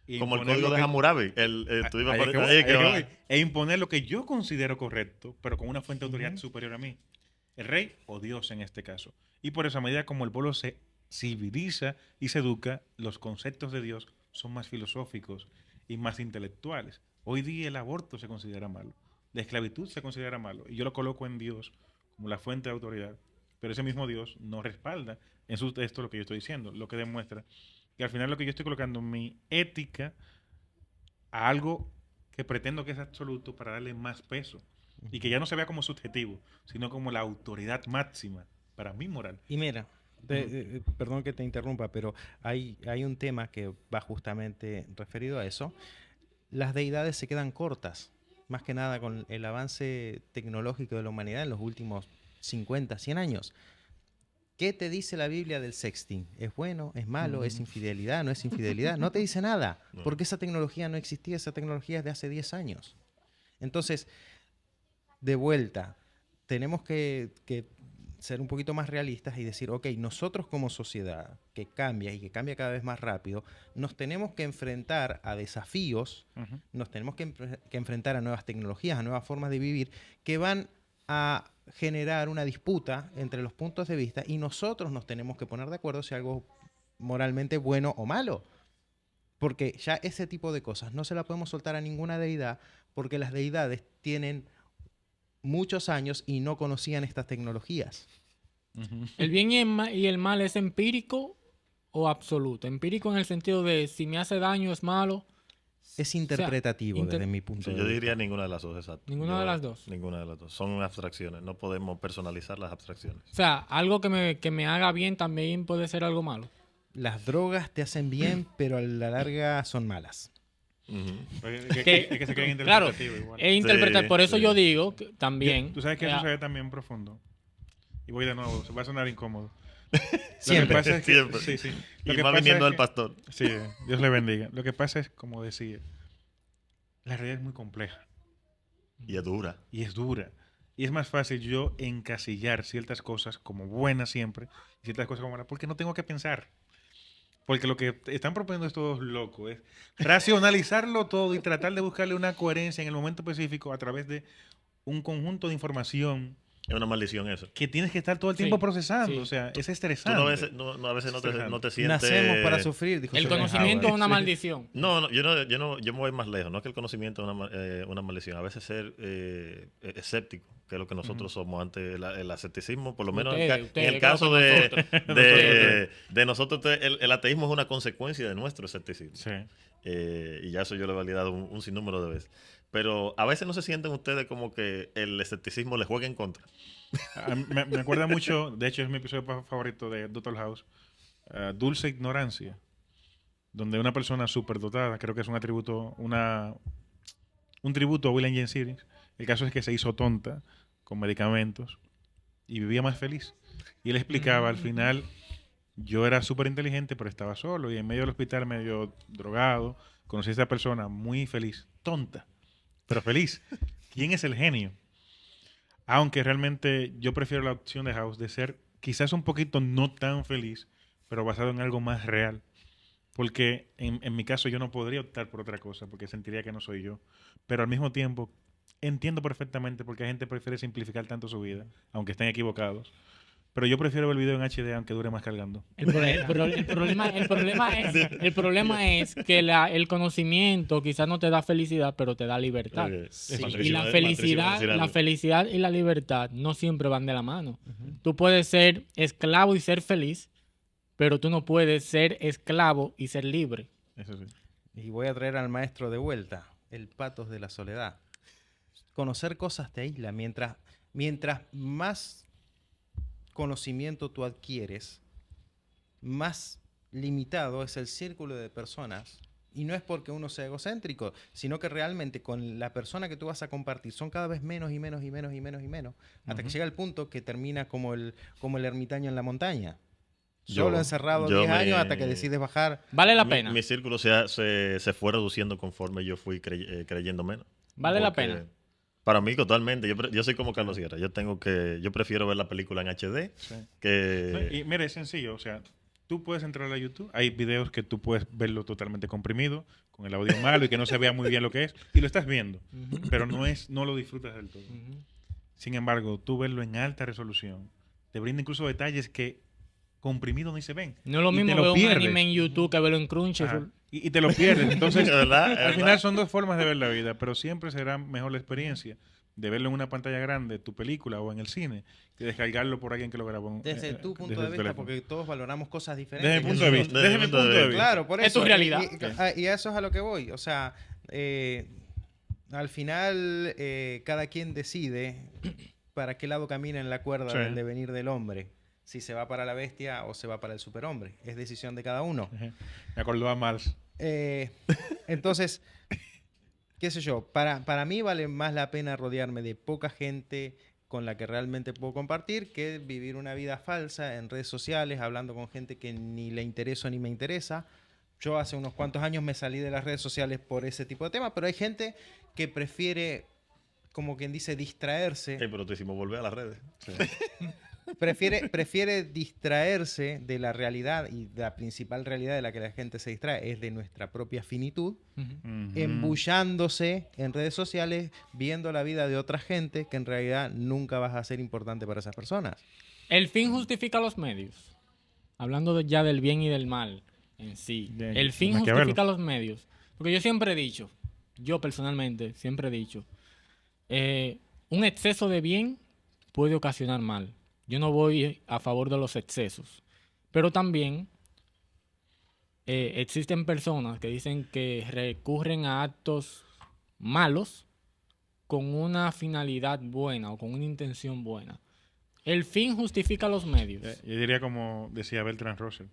Y Como el imponer código lo de que- Hammurabi. Tú ibas Ahí por- es que voy, ahí es ahí que es que va. voy. E imponer lo que yo considero correcto, pero con una fuente de autoridad superior a mí. El rey o Dios en este caso. Y por eso, a medida como el pueblo se civiliza y se educa, los conceptos de Dios son más filosóficos y más intelectuales. Hoy día el aborto se considera malo. La esclavitud se considera malo. Y yo lo coloco en Dios como la fuente de autoridad. Pero ese mismo Dios no respalda en su texto lo que yo estoy diciendo. Lo que demuestra que al final lo que yo estoy colocando mi ética a algo que pretendo que es absoluto para darle más peso y que ya no se vea como subjetivo, sino como la autoridad máxima para mi moral. Y mira, perdón que te interrumpa, pero hay un tema que va justamente referido a eso. Las deidades se quedan cortas, más que nada con el avance tecnológico de la humanidad en los últimos 50, 100 años. ¿Qué te dice la Biblia del sexting? ¿Es bueno? ¿Es malo? ¿Es infidelidad? ¿No es infidelidad? No te dice nada, No. porque esa tecnología no existía, esa tecnología es de hace 10 años. Entonces, de vuelta, tenemos que ser un poquito más realistas y decir, ok, nosotros como sociedad, que cambia y que cambia cada vez más rápido, nos tenemos que enfrentar a desafíos, Ujú. nos tenemos que enfrentar a nuevas tecnologías, a nuevas formas de vivir, que van a generar una disputa entre los puntos de vista y nosotros nos tenemos que poner de acuerdo si algo moralmente bueno o malo. Porque ya ese tipo de cosas no se la podemos soltar a ninguna deidad porque las deidades tienen muchos años y no conocían estas tecnologías. Ujú. ¿El bien y el mal es empírico o absoluto? Empírico en el sentido de si me hace daño es malo. Es interpretativo inter- desde mi punto Sí, de yo vista. diría ninguna de las dos, exacto. Ninguna de las dos. Ninguna de las dos. Son abstracciones. No podemos personalizar las abstracciones. O sea, algo que me haga bien también puede ser algo malo. Las drogas te hacen bien, pero a la larga son malas. Ujú. Es que se cree Claro, interpretativo igual. interpretar. Por eso sí. yo digo que también. Tú sabes que eh, eso se ve también profundo. Y voy de nuevo, se va a sonar incómodo. Siempre. Lo que pasa es que, Siempre. sí, sí. Y Lo que más pasa viniendo es del que- pastor. Sí, Dios le bendiga. Lo que pasa es, como decía, la realidad es muy compleja Y es dura. y es dura. Y es más fácil yo encasillar ciertas cosas como buenas siempre y ciertas cosas como malas porque no tengo que pensar. Porque lo que están proponiendo estos locos es racionalizarlo todo y tratar de buscarle una coherencia en el momento específico a través de un conjunto de información Es una maldición eso. que tienes que estar todo el tiempo Sí, procesando. sí. O sea, es Tú estresante. no, a veces no te sientes... Nacemos para sufrir, dijo el Schopenhauer. conocimiento es una maldición. No, yo me voy más lejos. No es que el conocimiento es una maldición. A veces ser escéptico, que es lo que nosotros somos ante el escepticismo, por lo menos Ustedes, en el que caso no son nosotros. de nosotros, el ateísmo es una consecuencia de nuestro escepticismo. Sí. Y ya eso yo lo he validado un sinnúmero de veces. Pero a veces no se sienten ustedes como que el escepticismo les juega en contra. Me acuerda mucho, de hecho es mi episodio favorito de Doctor House, Dulce Ignorancia, donde una persona superdotada, creo que es un tributo a William Jane Simmons. El caso es que se hizo tonta con medicamentos y vivía más feliz. Y él explicaba, al final, yo era súper inteligente, pero estaba solo y en medio del hospital, medio drogado, conocí a esta persona muy feliz, tonta, pero feliz. ¿Quién es el genio? Aunque realmente yo prefiero la opción de House de ser quizás un poquito no tan feliz, pero basado en algo más real. Porque en mi caso yo no podría optar por otra cosa, porque sentiría que no soy yo. Pero al mismo tiempo entiendo perfectamente por qué la gente prefiere simplificar tanto su vida, aunque estén equivocados. Pero yo prefiero ver el video en HD aunque dure más cargando. El problema es que el conocimiento quizás no te da felicidad, pero te da libertad. Sí. Y la felicidad y la libertad no siempre van de la mano. Tú puedes ser esclavo y ser feliz, pero tú no puedes ser esclavo y ser libre. Eso sí. Y voy a traer al maestro de vuelta, el patos de la soledad. Conocer cosas te aísla. Mientras más conocimiento tú adquieres, más limitado es el círculo de personas. Y no es porque uno sea egocéntrico, sino que realmente con la persona que tú vas a compartir son cada vez menos y menos y menos y menos y menos, hasta que llega el punto que termina como el ermitaño en la montaña. Solo encerrado 10 años hasta que decides bajar. Vale la pena. Mi círculo se fue reduciendo conforme yo fui creyendo menos. Vale la Porque pena. Para mí totalmente. Yo soy como Carlos Sierra. Yo prefiero ver la película en HD Sí. que... Y mire, es sencillo, o sea, tú puedes entrar a YouTube, hay videos que tú puedes verlo totalmente comprimido, con el audio malo y que no se vea muy bien lo que es, y lo estás viendo, pero no lo disfrutas del todo. Sin embargo, tú verlo en alta resolución, te brinda incluso detalles que comprimido ni se ven. No es lo Y mismo te lo ver un pierdes. anime en YouTube que verlo en Ajá. Crunchyroll. Y te lo pierdes. Entonces, ¿Verdad? al ¿Verdad? final son dos formas de ver la vida, pero siempre será mejor la experiencia de verlo en una pantalla grande, tu película o en el cine, que descargarlo por alguien que lo grabó. Desde tu punto desde de el vista, teléfono. porque todos valoramos cosas diferentes. Desde mi punto de vista. Desde mi punto de vista. Claro, por Es eso. tu realidad. Y a eso es a lo que voy. O sea, al final cada quien decide para qué lado camina en la cuerda Sí. del devenir del hombre. Si se va para la bestia o se va para el superhombre. Es decisión de cada uno. Ajá. Me acordó a Mars. Entonces, qué sé yo, para mí vale más la pena rodearme de poca gente con la que realmente puedo compartir que vivir una vida falsa en redes sociales, hablando con gente que ni le intereso ni me interesa. Yo hace unos cuantos años me salí de las redes sociales por ese tipo de temas, pero hay gente que prefiere, como quien dice, distraerse. Pero te hicimos volver a las redes. Prefiere distraerse de la realidad, y la principal realidad de la que la gente se distrae es de nuestra propia finitud, embullándose en redes sociales, viendo la vida de otra gente que en realidad nunca vas a ser importante para esas personas. El fin justifica los medios. Hablando ya del bien y del mal en sí. Bien, El fin Maquiavelo. justifica los medios. Porque yo siempre he dicho, yo personalmente siempre he dicho, un exceso de bien puede ocasionar mal. Yo no voy a favor de los excesos. Pero también existen personas que dicen que recurren a actos malos con una finalidad buena o con una intención buena. El fin justifica los medios. Yo diría como decía Bertrand Russell.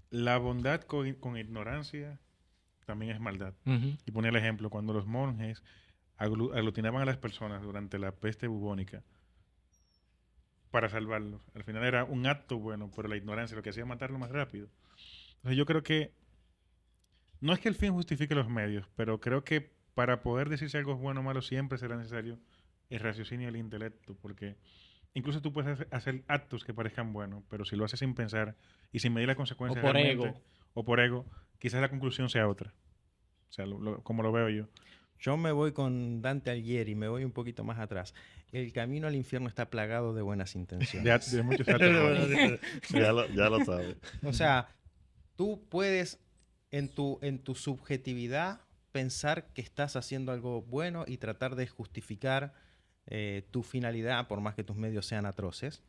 La bondad con ignorancia también es maldad. Ujú. Y ponía el ejemplo, cuando los monjes aglutinaban a las personas durante la peste bubónica para salvarlos. Al final era un acto bueno, pero la ignorancia lo que hacía matarlo más rápido. Entonces yo creo que no es que el fin justifique los medios, pero creo que para poder decir si algo es bueno o malo siempre será necesario el raciocinio y el intelecto, porque incluso tú puedes hacer actos que parezcan buenos, pero si lo haces sin pensar y sin medir las consecuencias O por realmente, ego. o por ego, quizás la conclusión sea otra. O sea, como lo veo yo. Yo me voy con Dante Alighieri, me voy un poquito más atrás. El camino al infierno está plagado de buenas intenciones. De muchos actos buenos. Ya lo sabes. O sea, tú puedes en tu subjetividad pensar que estás haciendo algo bueno y tratar de justificar tu finalidad, por más que tus medios sean atroces,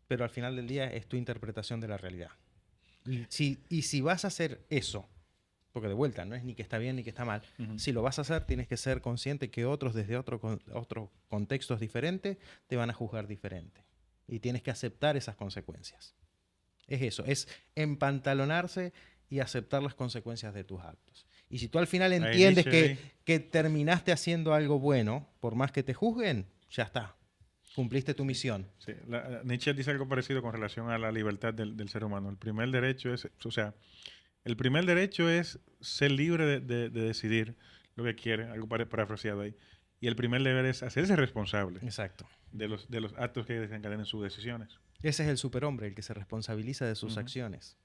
pero al final del día es tu interpretación de la realidad. Y si vas a hacer eso, porque de vuelta no es ni que está bien ni que está mal, si lo vas a hacer tienes que ser consciente que otros desde otros contextos diferentes te van a juzgar diferente y tienes que aceptar esas consecuencias. Es eso, es empantalonarse y aceptar las consecuencias de tus actos. Y si tú al final entiendes que terminaste haciendo algo bueno, por más que te juzguen, ya está. Cumpliste tu misión. Sí, Nietzsche dice algo parecido con relación a la libertad del ser humano. El primer derecho es, o sea, el primer derecho es ser libre de decidir lo que quiere, algo parafraseado ahí. Y el primer deber es hacerse responsable Exacto. de los actos que desencadenen sus decisiones. Ese es el superhombre, el que se responsabiliza de sus acciones.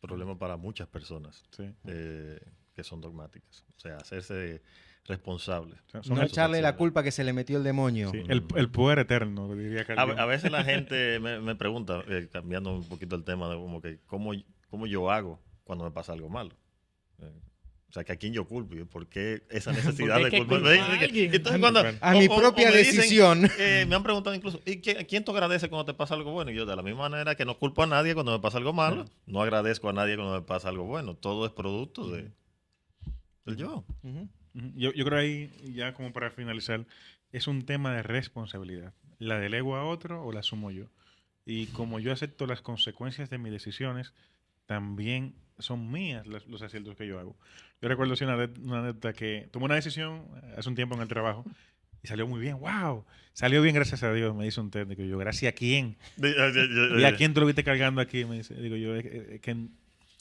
Problema para muchas personas Sí. que son dogmáticas. O sea, hacerse responsable. O sea, son No el, echarle la acciones. culpa que se le metió el demonio. sí, el poder eterno, diría Carl Jung. A veces la gente me pregunta, cambiando un poquito el tema, de como que cómo yo hago cuando me pasa algo malo. O sea, que a quién yo culpo y por qué esa necesidad ¿Por de qué culpar. culpa a alguien? Entonces, cuando, A mi propia me dicen, decisión. me han preguntado incluso, ¿y a quién tú agradeces cuando te pasa algo bueno? Y yo, de la misma manera que no culpo a nadie cuando me pasa algo malo, no agradezco a nadie cuando me pasa algo bueno. Todo es producto del yo. Ujú. Yo creo ahí, ya como para finalizar, es un tema de responsabilidad. ¿La delego a otro o la asumo yo? Y como yo acepto las consecuencias de mis decisiones, también son mías los aciertos que yo hago. Yo recuerdo una anécdota que tomé una decisión hace un tiempo en el trabajo y salió muy bien. ¡Wow! Salió bien, gracias a Dios, me dice un técnico. Yo, ¿gracias a quién? ¿Y a quién tú lo viste cargando aquí? Me dice, digo yo, que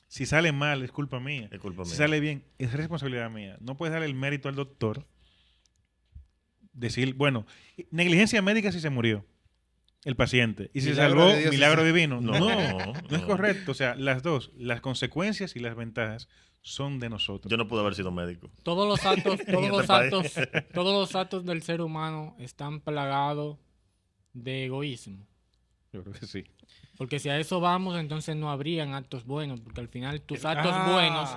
si sale mal es culpa mía. Es culpa Si mía. sale bien es responsabilidad mía. No puedes darle el mérito al doctor. Decir, bueno, negligencia médica si se murió el paciente. Y si se Milagro salvó, de Dios si milagro se- divino. No, No, no, no es correcto. O sea, las dos, las consecuencias y las ventajas son de nosotros. Yo no pude haber sido médico. Todos los actos, todos este los país. actos, todos los actos del ser humano están plagados de egoísmo. Yo creo que sí. Porque si a eso vamos, entonces no habrían actos buenos, porque al final tus actos buenos,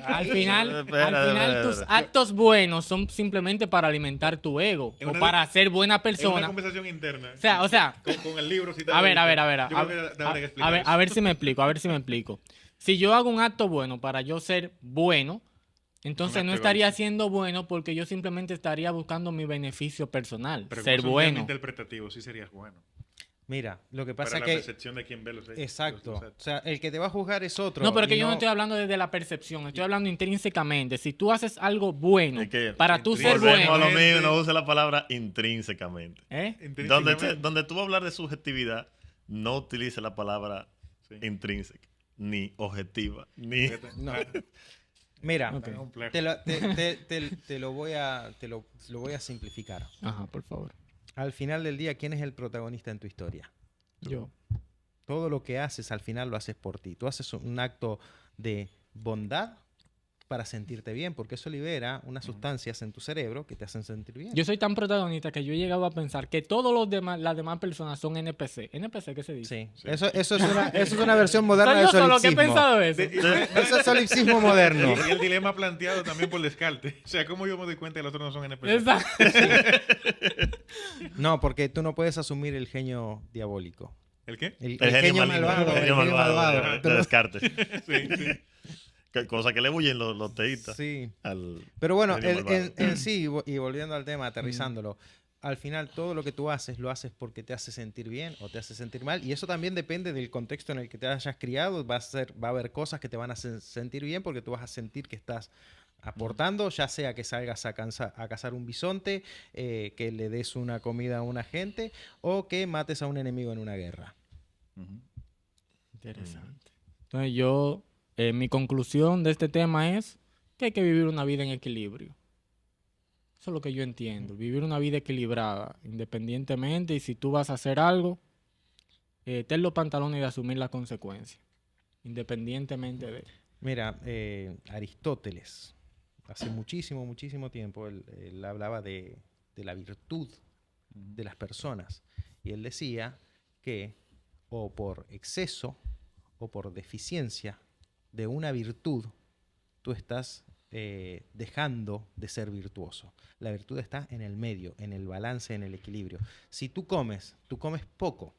al final tus actos buenos son simplemente para alimentar tu ego Es o una- para ser buena Es una persona. conversación interna. O sea, Con el libro. Si te a ver, lo a dice. ver, a ver, Yo creo que habría que explicar eso. a ver si me explico. Si yo hago un acto bueno para yo ser bueno, entonces Un no acto estaría egoísta. siendo bueno porque yo simplemente estaría buscando mi beneficio personal, Pero ser como es un tema bueno. interpretativo, sí serías bueno. Mira, lo que Para pasa la es que... percepción de quien ve los hechos. Exacto. Los O actos. sea, el que te va a juzgar es otro. No, pero es que y yo no estoy hablando desde la percepción, estoy hablando intrínsecamente. Si tú haces algo bueno Es que para tú ser Volvemos a bueno, lo mismo, no use la palabra intrínsecamente. ¿eh? Intrínsecamente. Donde tú vas a hablar de subjetividad, no utilice la palabra Sí. intrínseca, ni objetiva, ni... No. Mira, Ok. Complejo. te lo voy a simplificar. Ajá, por favor. Al final del día, ¿quién es el protagonista en tu historia? Yo. Todo lo que haces, al final lo haces por ti. Tú haces un acto de bondad para sentirte bien, porque eso libera unas sustancias en tu cerebro que te hacen sentir bien. Yo soy tan protagonista que yo he llegado a pensar que todos los demás, las demás personas son NPC. ¿NPC qué se dice? Sí. Eso es una versión moderna Soy de yo solo que he solipsismo. pensado eso. Eso es solipsismo moderno. Y el dilema planteado también por Descartes. O sea, ¿cómo yo me doy cuenta que los otros no son NPC? Exacto. No, porque tú no puedes asumir el genio diabólico. ¿El qué? El El genio maligno, malvado. el genio malvado Tú de no- Descartes. Sí, sí. Cosa que le huyen los teístas Sí. al Pero bueno, genio malvado. en sí, y volviendo al tema, aterrizándolo, al final todo lo que tú haces, lo haces porque te hace sentir bien o te hace sentir mal. Y eso también depende del contexto en el que te hayas criado. Va a haber cosas que te van a hacer sentir bien porque tú vas a sentir que estás aportando, ya sea que salgas a cazar un bisonte, que le des una comida a una gente o que mates a un enemigo en una guerra. Ujú. Interesante. Entonces mi conclusión de este tema es que hay que vivir una vida en equilibrio. Eso es lo que yo entiendo. Vivir una vida equilibrada, independientemente, y si tú vas a hacer algo, ten los pantalones de asumir las consecuencias, independientemente de... Mira, Aristóteles, hace muchísimo tiempo, él hablaba de la virtud de las personas. Y él decía que o por exceso o por deficiencia de una virtud, tú estás dejando de ser virtuoso. La virtud está en el medio, en el balance, en el equilibrio. Si tú comes poco,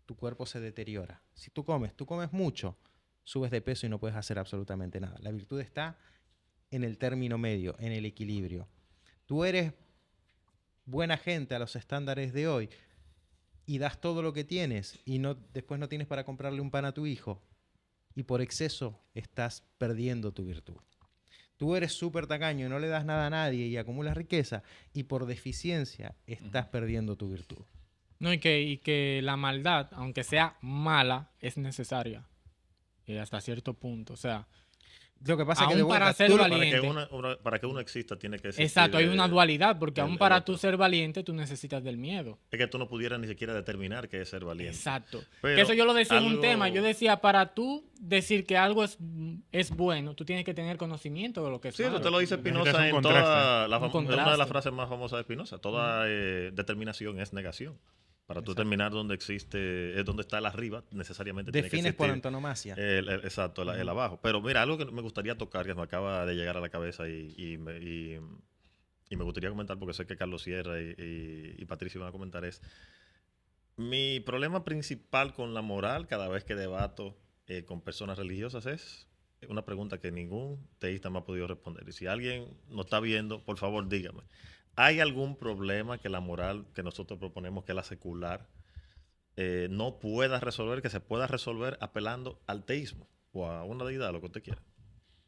tu cuerpo se deteriora. Si tú comes mucho, subes de peso y no puedes hacer absolutamente nada. La virtud está en el término medio, en el equilibrio. Tú eres buena gente a los estándares de hoy, y das todo lo que tienes y después no tienes para comprarle un pan a tu hijo y por exceso estás perdiendo tu virtud. Tú eres súper tacaño y no le das nada a nadie y acumulas riqueza y por deficiencia estás perdiendo tu virtud. No, y que la maldad, aunque sea mala, es necesaria. Hasta cierto punto. O sea, Lo que pasa es que aún de vuelta, para ser tú- valiente. Para que uno exista tiene que existir. Exacto, hay una dualidad, porque aún para otro. tú ser valiente, tú necesitas del miedo. Es que tú no pudieras ni siquiera determinar qué es ser valiente. Exacto. Pero Que eso yo lo decía en un algo- tema. Yo decía, para tú decir que algo es bueno, tú tienes que tener conocimiento de lo que es Sí, eso malo. te lo dice Necesitas Spinoza un en contraste. toda Un una de contraste. las frases más famosas de Spinoza. Toda determinación es negación. Para tú determinar dónde existe, es donde está el arriba, necesariamente tiene que defines por existir antonomasia. exacto, el abajo. Pero mira, algo que me gustaría tocar, que me acaba de llegar a la cabeza y me gustaría comentar, porque sé que Carlos Sierra y Patricio van a comentar, es mi problema principal con la moral cada vez que debato con personas religiosas es una pregunta que ningún teísta me ha podido responder. Y si alguien nos está viendo, por favor dígame. ¿Hay algún problema que la moral que nosotros proponemos, que es la secular, no pueda resolver, que se pueda resolver apelando al teísmo o a una deidad, lo que usted quiera?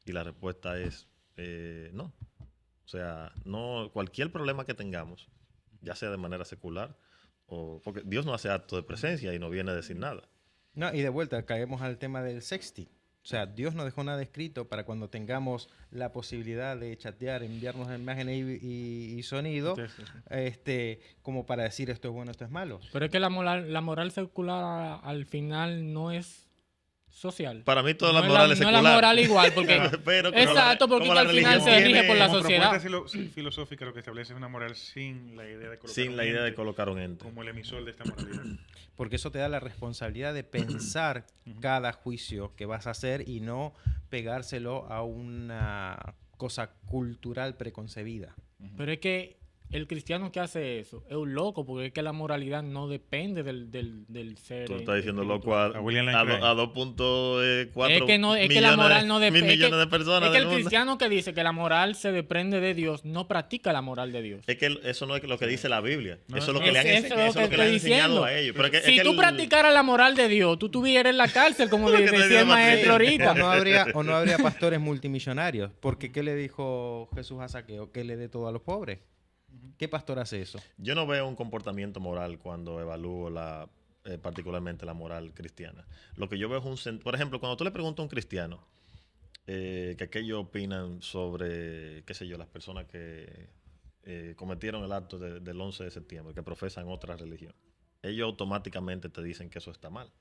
Y la respuesta es no. O sea, no, cualquier problema que tengamos, ya sea de manera secular, porque Dios no hace acto de presencia y no viene a decir nada. No, y de vuelta caemos al tema del sexting. O sea, Dios no dejó nada escrito para cuando tengamos la posibilidad de chatear, enviarnos imágenes y sonido, Sí, sí, sí. como para decir esto es bueno, esto es malo. Pero es que la moral secular al final no es social. Para mí toda la No es moral es no secular. es la moral igual, porque Pero exacto, porque como la al final religión se rige por la Como sociedad. propuesta filosófica lo que establece es una moral sin la idea de colocar sin un la idea de ente colocar un ente. como el emisor de esta moralidad. Porque eso te da la responsabilidad de pensar cada juicio que vas a hacer y no pegárselo a una cosa cultural preconcebida. Pero es que el cristiano que hace eso es un loco, porque es que la moralidad no depende del ser. Tú estás diciendo loco espiritual. a William Lane Craig. 2.4 Es que no, es que la moral no mil depende. millones de personas Es que del el mundo. cristiano que dice que la moral se desprende de Dios no practica la moral de Dios. Es que eso no es lo que dice la Biblia. No, eso es lo no. que le han Eso es enseñado, lo eso es lo que que le han estoy enseñado diciendo. a ellos. Pero es que- Si es que tú practicaras la moral de Dios, tú estuvieras en la cárcel, como Lo que te decía digo, el maestro Matriz. ahorita. O no habría pastores multimillonarios. Porque ¿qué le dijo Jesús a Zaqueo? Que le dé todo a los pobres. ¿Qué pastor hace eso? Yo no veo un comportamiento moral cuando evalúo particularmente la moral cristiana. Lo que yo veo es por ejemplo, cuando tú le preguntas a un cristiano que qué ellos opinan sobre, qué sé yo, las personas que cometieron el acto del 11 de septiembre, que profesan otra religión, ellos automáticamente te dicen que eso está mal.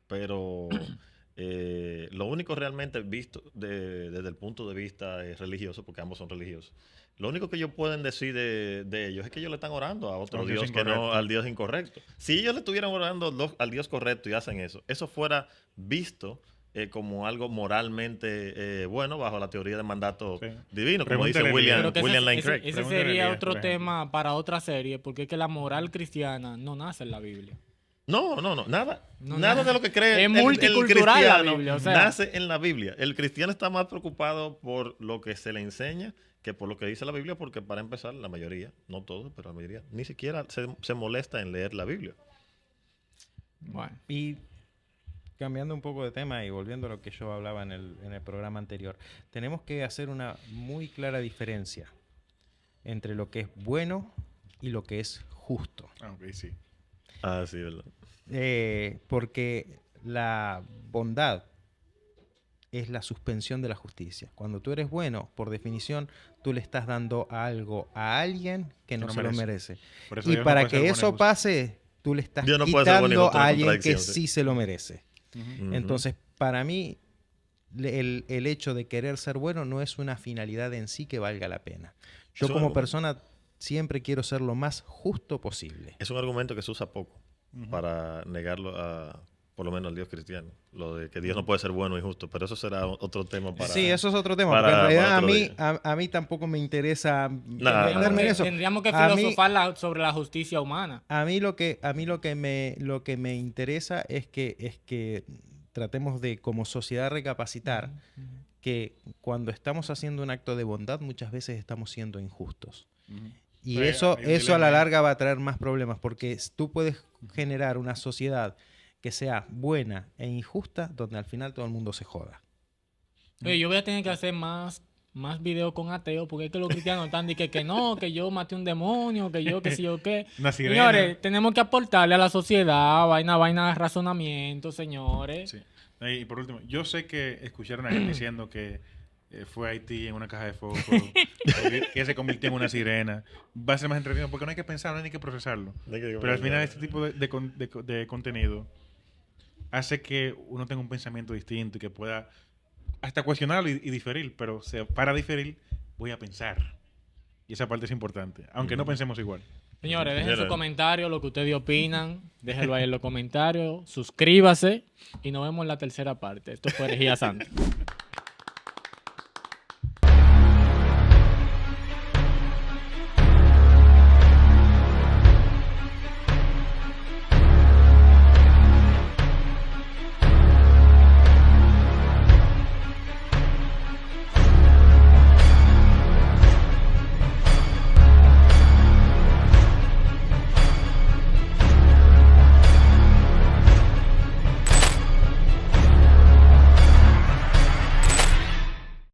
Pero lo único realmente visto desde el punto de vista religioso, porque ambos son religiosos, lo único que ellos pueden decir de ellos es que ellos le están orando a otro A un Dios Dios que no incorrecto. al Dios incorrecto. Si ellos le estuvieran orando al Dios correcto y hacen eso fuera visto como algo moralmente bueno bajo la teoría del mandato Sí. divino, como dice Pregúntale a William, Pero que William Lane ese Craig. sería Pregúntale a Elías, otro por ejemplo. tema para otra serie, porque es que la moral cristiana no nace en la Biblia. No, nada. No, nada nada. de lo que cree Es multicultural la cristiano Biblia, o sea. nace en la Biblia. El cristiano está más preocupado por lo que se le enseña que por lo que dice la Biblia, porque para empezar, la mayoría, no todos, pero la mayoría, ni siquiera se molesta en leer la Biblia. Bueno, Y cambiando un poco de tema y volviendo a lo que yo hablaba en el programa anterior, tenemos que hacer una muy clara diferencia entre lo que es bueno y lo que es justo. Ah, ok, sí. Ah, sí, ¿verdad? Porque la bondad es la suspensión de la justicia. Cuando tú eres bueno, por definición, tú le estás dando algo a alguien que no no se lo merece. merece. Por eso Y Dios no para puede ser que bueno y eso justo. pase, tú le estás Dios no puede ser bueno y quitando justo, a una alguien que contradicción, sí se lo merece. Ujú. Entonces, para mí, el hecho de querer ser bueno no es una finalidad en sí que valga la pena. Yo Es un como argumento. persona siempre quiero ser lo más justo posible. Es un argumento que se usa poco para negarlo por lo menos al Dios cristiano. Lo de que Dios no puede ser bueno y justo, pero eso será otro tema para... Sí, eso es otro tema. para- Porque en para realidad otro a mí, día. a mí tampoco me interesa Nah, meterme en eso. tendríamos que A mí- filosofar sobre la justicia humana. A mí lo que me interesa es que tratemos de como sociedad recapacitar que cuando estamos haciendo un acto de bondad muchas veces estamos siendo injustos. Ujú. Y Pero eso, hay un eso a la dilema ahí. larga va a traer más problemas, porque tú puedes generar una sociedad que sea buena e injusta, donde al final todo el mundo se joda. Oye, yo voy a tener que hacer más videos con ateos, porque es que los cristianos están diciendo que no, que yo maté un demonio, que yo, que si yo qué. Una sirena. Señores, tenemos que aportarle a la sociedad, vaina de razonamiento, señores. Sí. Y por último, yo sé que escucharon a gente diciendo que fue a Haití en una caja de fósforo, que se convirtió en una sirena. Va a ser más entretenido porque no hay que pensarlo ni que procesarlo. Pero al final este tipo de contenido hace que uno tenga un pensamiento distinto y que pueda hasta cuestionarlo y diferir. Pero para diferir voy a pensar. Y esa parte es importante, aunque no pensemos igual. Señores, dejen Mira. su comentario, lo que ustedes opinan. Déjenlo ahí en los comentarios. Suscríbase y nos vemos en la tercera parte. Esto fue Herejía Santa.